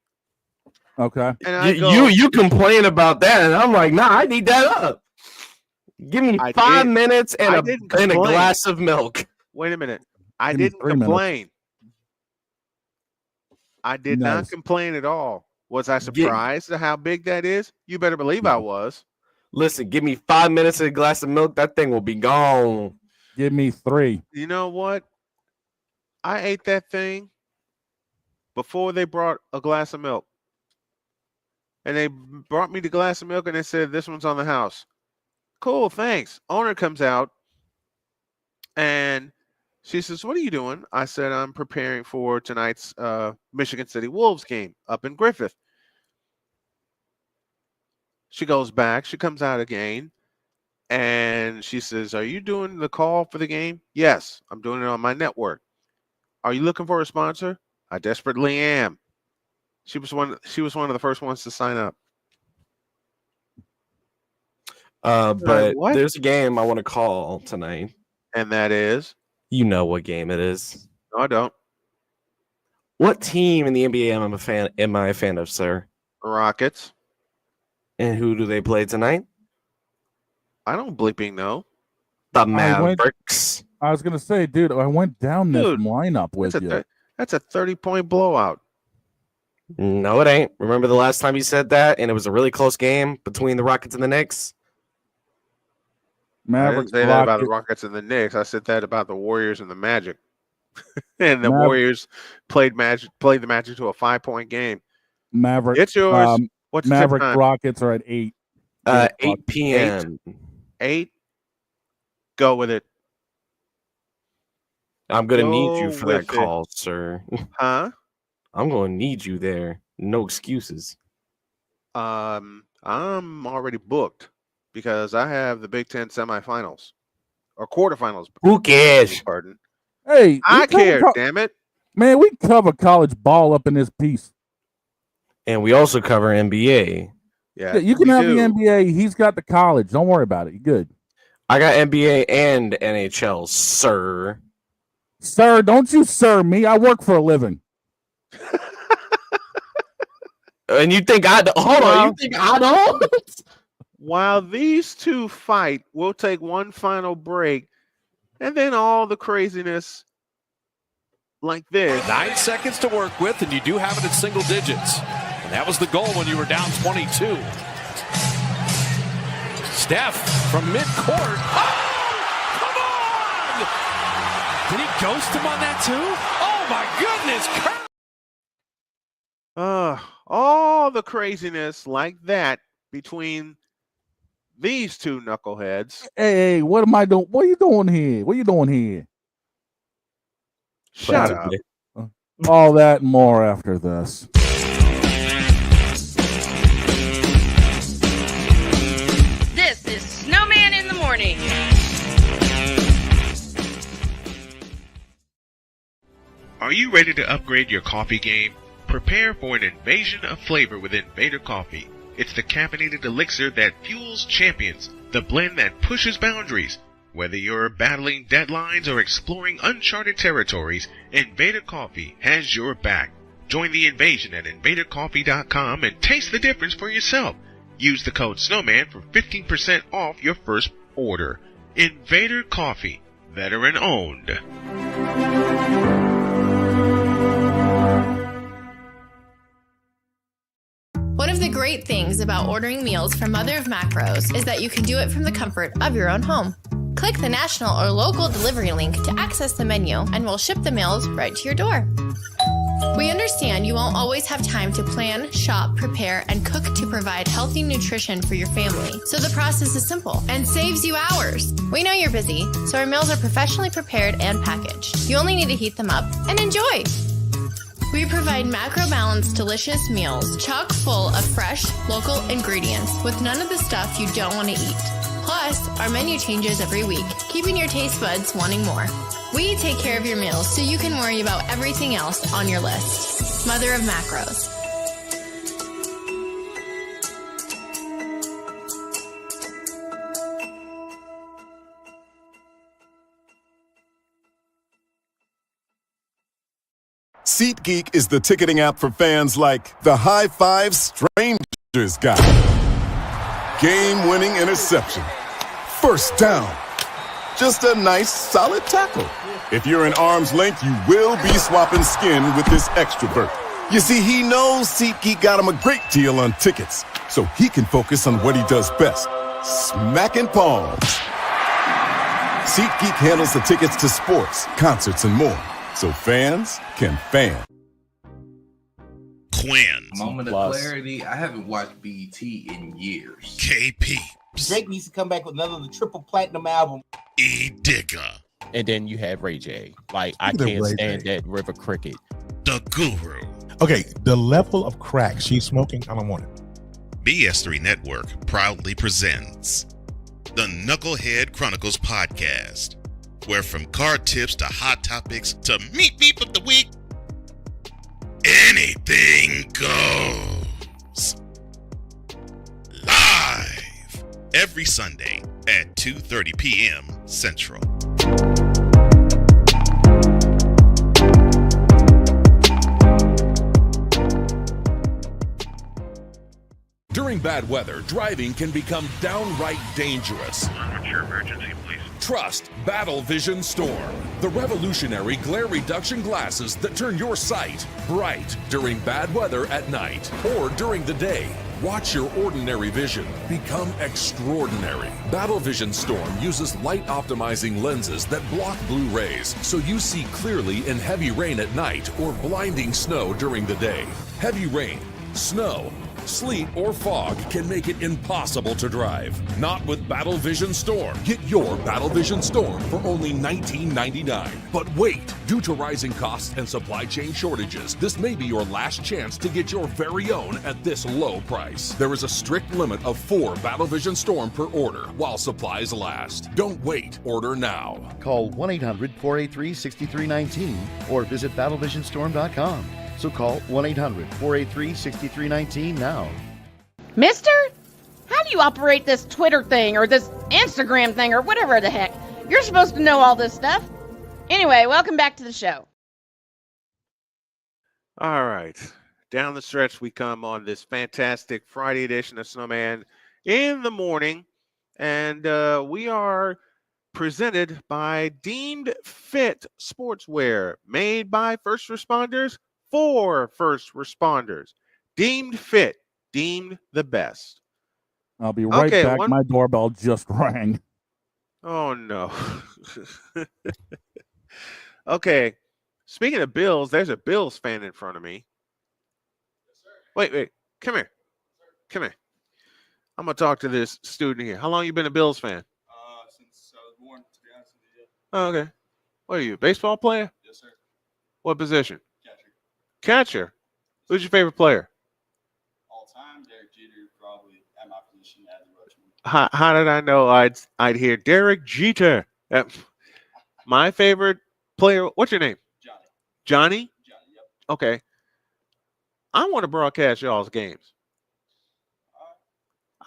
Okay.
And
you complain about that, and I'm like, nah, I need that up. Give me 5 minutes and a glass of milk.
Wait a minute. I didn't complain. I did not complain at all. Was I surprised at how big that is? You better believe I was.
Listen, give me 5 minutes and a glass of milk. That thing will be gone.
Give me 3.
You know what? I ate that thing before they brought a glass of milk. And they brought me the glass of milk and they said, this one's on the house. Cool, thanks. Owner comes out and she says, what are you doing? I said, I'm preparing for tonight's Michigan City Wolves game up in Griffith. She goes back. She comes out again. And she says, are you doing the call for the game? Yes, I'm doing it on my network. Are you looking for a sponsor? I desperately am. She was one of the first ones to sign up.
But there's a game I want to call tonight.
And that is?
You know what game it is.
No, I don't.
What team in the NBA am I a fan of, sir?
Rockets.
And who do they play tonight?
I don't bleeping know.
The Mavericks.
I was gonna say, dude, I went down this lineup with you.
That's a 30-point blowout.
No, it ain't. Remember the last time you said that, and it was a really close game between the Rockets and the Knicks?
Mavericks,
I didn't say that about the Rockets and the Knicks. I said that about the Warriors and the Magic. And the Warriors played the Magic to a 5-point game.
Maverick.
It's yours. What's
Maverick Rockets are at 8.
8 p.m.
8. Go with it.
I'm gonna need you for that call, sir.
Huh?
I'm gonna need you there. No excuses.
I'm already booked because I have the Big Ten semifinals or quarterfinals.
Who cares?
Pardon.
Hey,
I care. Damn it,
man. We cover college ball up in this piece,
and we also cover NBA.
Yeah,
you can have the NBA. He's got the college. Don't worry about it. You're good.
I got NBA and NHL, sir.
Sir, don't you sir me. I work for a living.
And you think I don't? Hold on. You think I don't?
While these two fight, we'll take one final break, and then all the craziness like this.
9 seconds to work with, and you do have it in single digits. And that was the goal when you were down 22. Steph from midcourt. Oh, come on! Did he ghost him on that too? Oh my goodness!
All the craziness like that between these two knuckleheads.
Hey, what am I doing? What are you doing here? What are you doing here?
Shut up.
All that and more after this.
This is Snowman in the Morning.
Are you ready to upgrade your coffee game? Prepare for an invasion of flavor with Invader Coffee. It's the caffeinated elixir that fuels champions, the blend that pushes boundaries. Whether you're battling deadlines or exploring uncharted territories, Invader Coffee has your back. Join the invasion at invadercoffee.com and taste the difference for yourself. Use the code Snowman for 15% off your first order. Invader Coffee, veteran owned.
One of the great things about ordering meals from Mother of Macros is that you can do it from the comfort of your own home. Click the national or local delivery link to access the menu, and we'll ship the meals right to your door. We understand you won't always have time to plan, shop, prepare, and cook to provide healthy nutrition for your family. So the process is simple and saves you hours. We know you're busy, so our meals are professionally prepared and packaged. You only need to heat them up and enjoy. We provide macro-balanced, delicious meals chock full of fresh, local ingredients with none of the stuff you don't want to eat. Plus, our menu changes every week, keeping your taste buds wanting more. We take care of your meals so you can worry about everything else on your list. Mother of Macros.
SeatGeek is the ticketing app for fans like the High Five Strangers guy. Game-winning interception. First down. Just a nice, solid tackle. If you're in arm's length, you will be swapping skin with this extrovert. You see, he knows SeatGeek got him a great deal on tickets, so he can focus on what he does best, smacking palms. SeatGeek handles the tickets to sports, concerts, and more, so fans can fan.
Quinn.
Moment of clarity. I haven't watched BT in years.
KP.
Drake needs to come back with another triple platinum album.
E Digger.
And then you have Ray J. Like, I can't stand that River Cricket.
The Guru.
Okay, the level of crack she's smoking, I don't want it.
BS3 Network proudly presents the Knucklehead Chronicles podcast, where from card tips to hot topics to meat beef of the week, anything goes. Live every Sunday at 2:30 p.m. Central.
During bad weather, driving can become downright dangerous.
What's your emergency, please?
Trust Battle Vision Storm, the revolutionary glare reduction glasses that turn your sight bright during bad weather at night or during the day. Watch your ordinary vision become extraordinary. Battle Vision Storm uses light optimizing lenses that block blue rays so you see clearly in heavy rain at night or blinding snow during the day. Heavy rain, snow, sleet, or fog can make it impossible to drive. Not with Battle Vision Storm. Get your Battle Vision Storm for only $19.99. But wait, due to rising costs and supply chain shortages, this may be your last chance to get your very own at this low price. There is a strict limit of 4 Battle Vision Storm per order while supplies last. Don't wait, order now.
Call 1-800-483-6319 or visit battlevisionstorm.com. So call 1-800-483-6319 now.
Mister? How do you operate this Twitter thing or this Instagram thing or whatever the heck? You're supposed to know all this stuff. Anyway, welcome back to the show.
All right. Down the stretch we come on this fantastic Friday edition of Snowman in the morning. And we are presented by Deemed Fit Sportswear, made by first responders for first responders. Deemed Fit, deemed the best.
I'll be right back.
one-
My doorbell just rang.
Oh, no. Okay. Speaking of Bills, there's a Bills fan in front of me. Wait. Come here. Come here. I'm going to talk to this student here. How long you been a Bills fan?
Since I was born, to be honest with you.
Oh, okay. What are you, a baseball player?
Yes, sir.
What position?
Catcher.
Catcher. Who's your favorite player?
All time, Derek Jeter, probably at my position as a rushman.
How did I know I'd hear Derek Jeter? My favorite player. What's your name? Johnny?
Johnny, yep.
Okay. I want to broadcast y'all's games.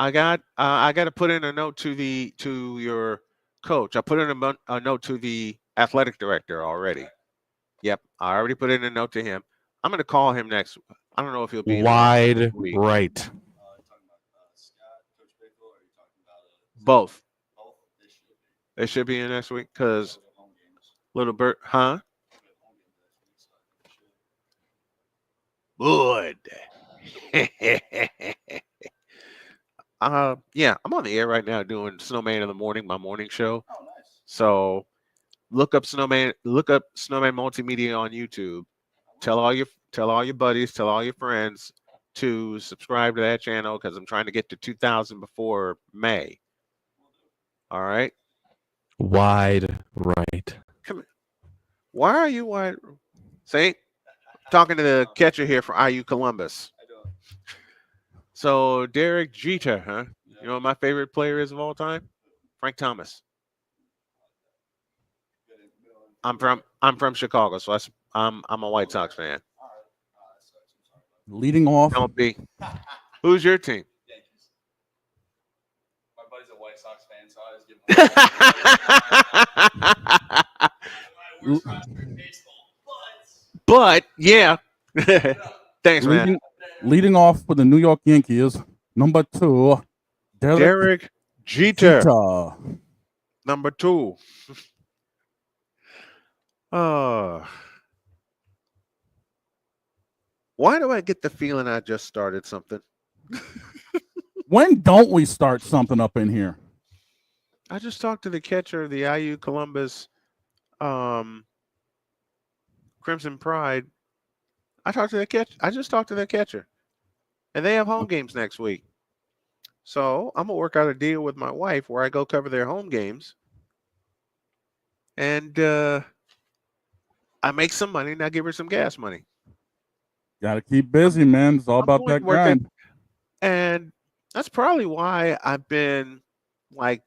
I got to put in a note to your coach. I put in a note to the athletic director already. Yep, I already put in a note to him. I'm going to call him next. I don't know if he'll be
Wide right.
Both. They should be in next week because Little Bird, huh? Good. Yeah, I'm on the air right now doing Snowman in the Morning, my morning show.
Oh, nice.
So look up Snowman Multimedia on YouTube. Tell all your tell all your buddies, tell all your friends to subscribe to that channel because I'm trying to get to 2,000 before May. All right.
Wide right.
Come here. Why are you wide? See, talking to the catcher here for IU Columbus. So Derek Jeter, huh? You know what my favorite player is of all time? Frank Thomas. I'm from Chicago, so I'm a White Sox fan.
Leading off.
Don't be. Who's your team?
My buddy's a White Sox fan, so I was giving
But yeah. Thanks, man.
Leading off with the New York Yankees, number 2,
Derek Jeter. Number 2. Why do I get the feeling I just started something?
When don't we start something up in here?
I just talked to the catcher of the IU Columbus Crimson Pride. I just talked to the catcher. And they have home games next week. So I'm gonna work out a deal with my wife where I go cover their home games. And I make some money and I give her some gas money.
Gotta keep busy, man. It's all about that grind.
And that's probably why I've been like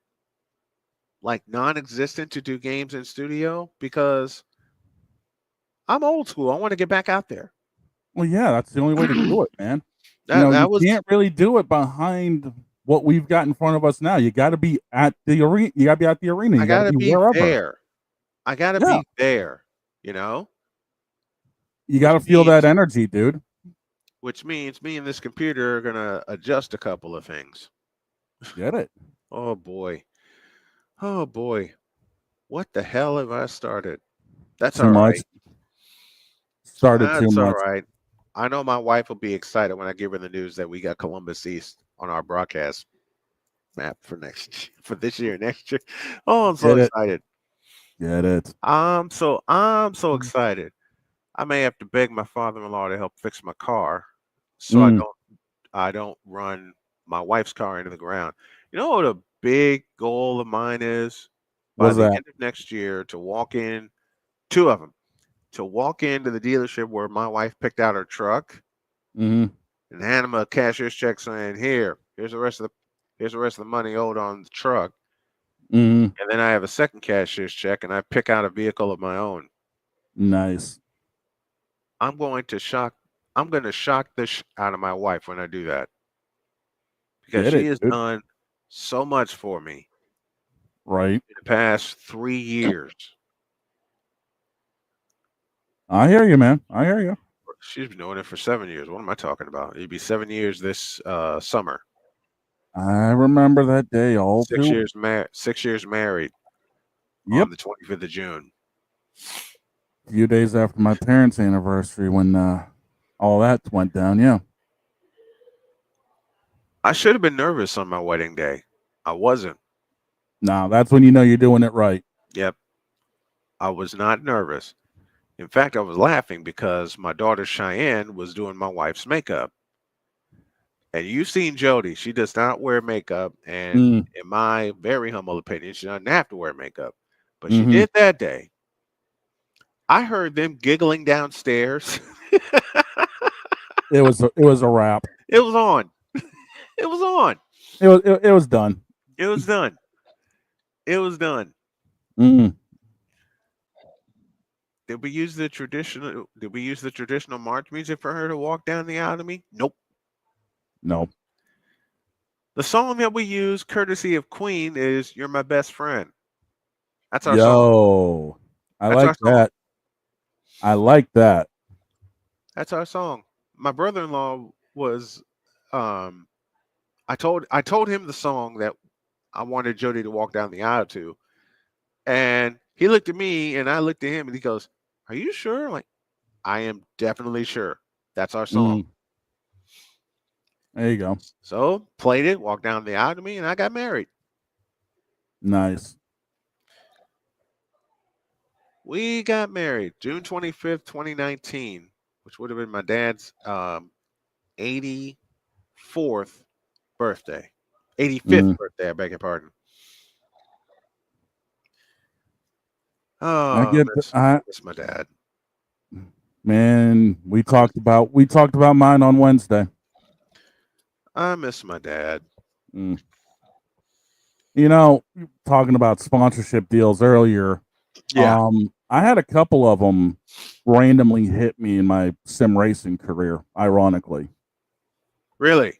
non-existent to do games in studio, because I'm old school. I want to get back out there.
Well, yeah, that's the only way to do it, man.
That
you can't really do it behind what we've got in front of us now. You got to be at the arena. You got to be at the arena. You
I got to be
wherever.
there. I got to be there, you know?
You got to feel that energy, dude.
Which means me and this computer are going to adjust a couple of things.
Get it?
Oh, boy. Oh, boy. What the hell have I started? That's
Too
all
much.
right.
Started too
That's all
much.
right. I know my wife will be excited when I give her the news that we got Columbus East on our broadcast map for this year, next year. Oh, I'm so excited.
Get it?
I'm so excited. I may have to beg my father-in-law to help fix my car so I don't run my wife's car into the ground. You know what a big goal of mine is? By
What's
the
that?
end of next year, to walk in, 2 of them, to walk into the dealership where my wife picked out her truck
Mm-hmm.
and hand them a cashier's check saying, here's the rest of the money owed on the truck.
Mm-hmm.
And then I have a second cashier's check and I pick out a vehicle of my own.
Nice.
I'm going to shock the out of my wife when I do that. Because she has done so much for me.
Right.
In the past 3 years.
I hear you, man. I hear you.
She's been doing it for 7 years. What am I talking about? It'd be 7 years this summer.
I remember that day all
6
too.
years married. 6 years married.
Yep.
On the 25th of June.
A few days after my parents' anniversary, when all that went down. Yeah.
I should have been nervous on my wedding day. I wasn't.
Now that's when you know you're doing it right.
Yep. I was not nervous. In fact, I was laughing because my daughter Cheyenne was doing my wife's makeup. And you've seen Jody. She does not wear makeup. And in my very humble opinion, she doesn't have to wear makeup. But she did that day. I heard them giggling downstairs.
It was a wrap.
It was on. It was on.
It was done.
It was done. It was done.
Mm.
Did we use the traditional march music for her to walk down the aisle to me? Nope.
Nope.
The song that we use, courtesy of Queen, is "You're My Best Friend." That's our song.
I like that. I like that.
That's our song. My brother-in-law was I told him the song that I wanted Jody to walk down the aisle to. And he looked at me and I looked at him and he goes, "Are you sure?" I'm like, I am definitely sure. That's our song.
There you go.
So played it, walked down the aisle to me, and I got married.
Nice.
We got married June 25th, 2019. which would have been my dad's 84th birthday. 85th birthday, I beg your pardon.
I
Oh,
get
miss my dad.
Man, we talked about mine on Wednesday.
I miss my dad.
You know, talking about sponsorship deals earlier.
Yeah.
I had a couple of them randomly hit me in my sim racing career, ironically.
Really?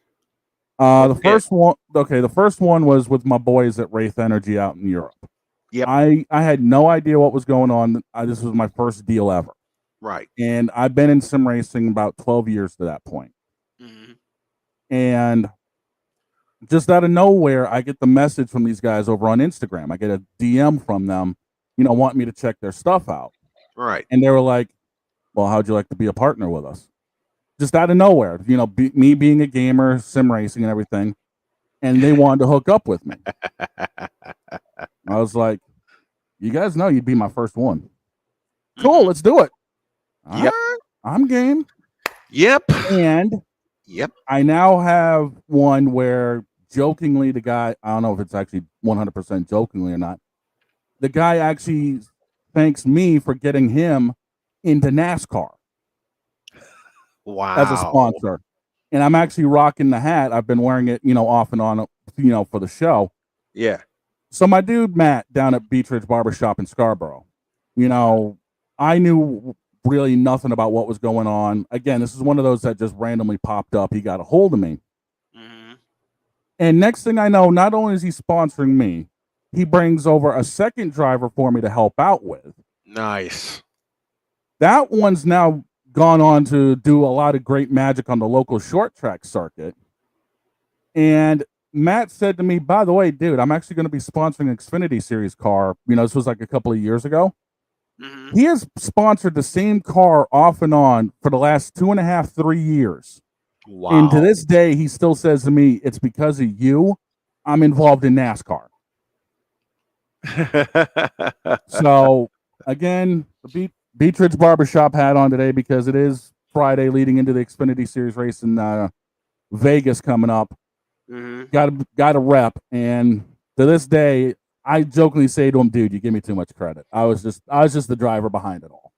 The first one was with my boys at Wraith Energy out in Europe.
Yep.
I had no idea what was going on. This was my first deal ever.
Right.
And I've been in sim racing about 12 years to that point.
Mm-hmm.
And just out of nowhere, I get the message from these guys over on Instagram. I get a DM from them, wanting me to check their stuff out.
Right.
And they were like, well, how'd you like to be a partner with us? Just out of nowhere, me being a gamer, sim racing and everything. And they wanted to hook up with me. I was like, you guys know you'd be my first one. Cool, let's do it.
Yep.
I'm game.
Yep.
And I now have one where jokingly the guy, I don't know if it's actually 100% jokingly or not, the guy actually thanks me for getting him into NASCAR.
Wow.
As a sponsor. And I'm actually rocking the hat. I've been wearing it, off and on, for the show.
Yeah.
So my dude Matt down at Beach Ridge Barbershop in Scarborough, I knew really nothing about what was going on. Again, this is one of those that just randomly popped up. He got a hold of me.
Mm-hmm.
And next thing I know, not only is he sponsoring me, he brings over a second driver for me to help out with.
Nice.
That one's now gone on to do a lot of great magic on the local short track circuit. And Matt said to me, by the way, dude, I'm actually going to be sponsoring an Xfinity Series car. This was like a couple of years ago.
Mm-hmm.
He has sponsored the same car off and on for the last 2.5, 3 years.
Wow.
And to this day, he still says to me, it's because of you I'm involved in NASCAR. So, again, the Beach Ridge Barbershop hat on today because it is Friday leading into the Xfinity Series race in Vegas coming up.
Mm-hmm.
Got a rep. And to this day, I jokingly say to him, dude, you give me too much credit. I was just the driver behind it all.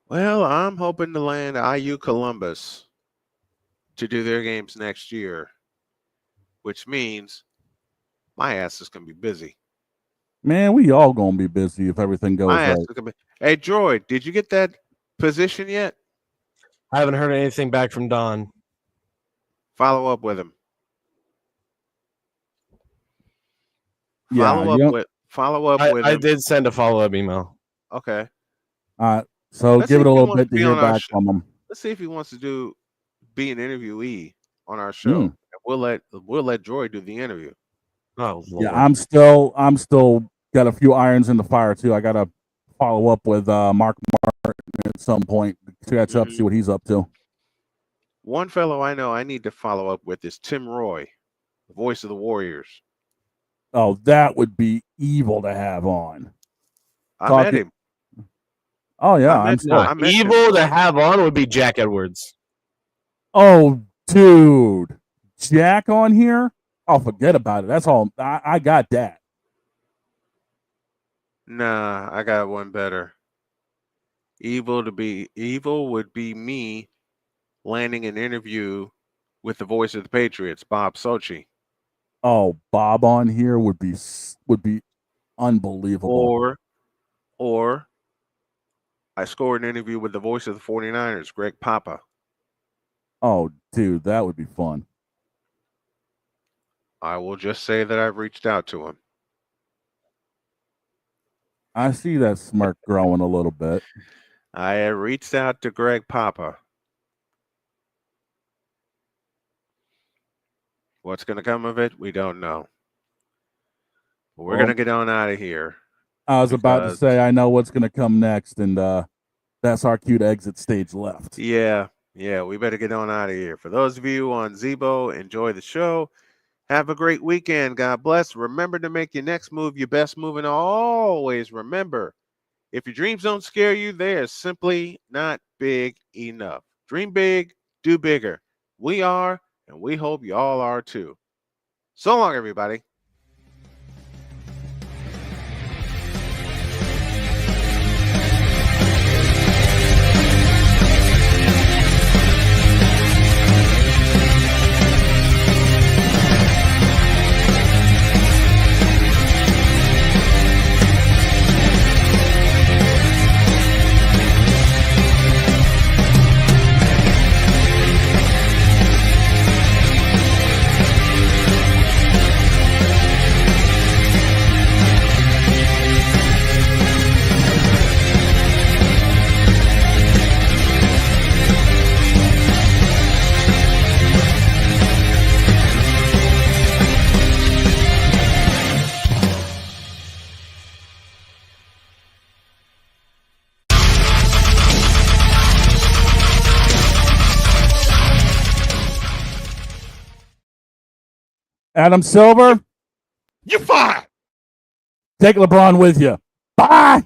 Well, I'm hoping to land IU Columbus to do their games next year, which means my ass is going to be busy.
Man, we all going to be busy if everything goes right.
Hey, Droid, did you get that position yet?
I haven't heard anything back from Don.
Follow up with him.
Follow
up with him.
I did send a follow-up email.
Okay.
So give it a little bit to hear back from him.
Let's see if he wants to be an interviewee on our show. We'll let Droid do the interview.
Oh, Lord.
Yeah, I'm still got a few irons in the fire too. I got to follow up with Mark Martin at some point to catch up, see what he's up to.
One fellow I know I need to follow up with is Tim Roy, the voice of the Warriors.
Oh, that would be evil to have on.
I met him.
Oh yeah,
evil to have on would be Jack Edwards.
Oh, dude, Jack on here? Oh, forget about it. That's all. I got that.
Nah, I got one better. Evil would be me landing an interview with the voice of the Patriots, Bob Sochi.
Oh, Bob on here would be unbelievable.
Or I scored an interview with the voice of the 49ers, Greg Papa.
Oh, dude, that would be fun.
I will just say that I've reached out to him.
I see that smirk growing a little bit.
I have reached out to Greg Papa. What's going to come of it? We don't know. But we're going to get on out of here.
I was about to say, I know what's going to come next, and that's our cue to exit stage left.
Yeah, we better get on out of here. For those of you on Zebo, enjoy the show. Have a great weekend. God bless. Remember to make your next move your best move, and always remember, If your dreams don't scare you, they are simply not big enough. Dream big, do bigger. We are, and we hope you all are too. So long, everybody.
Adam Silver,
you fired.
Take LeBron with you. Bye.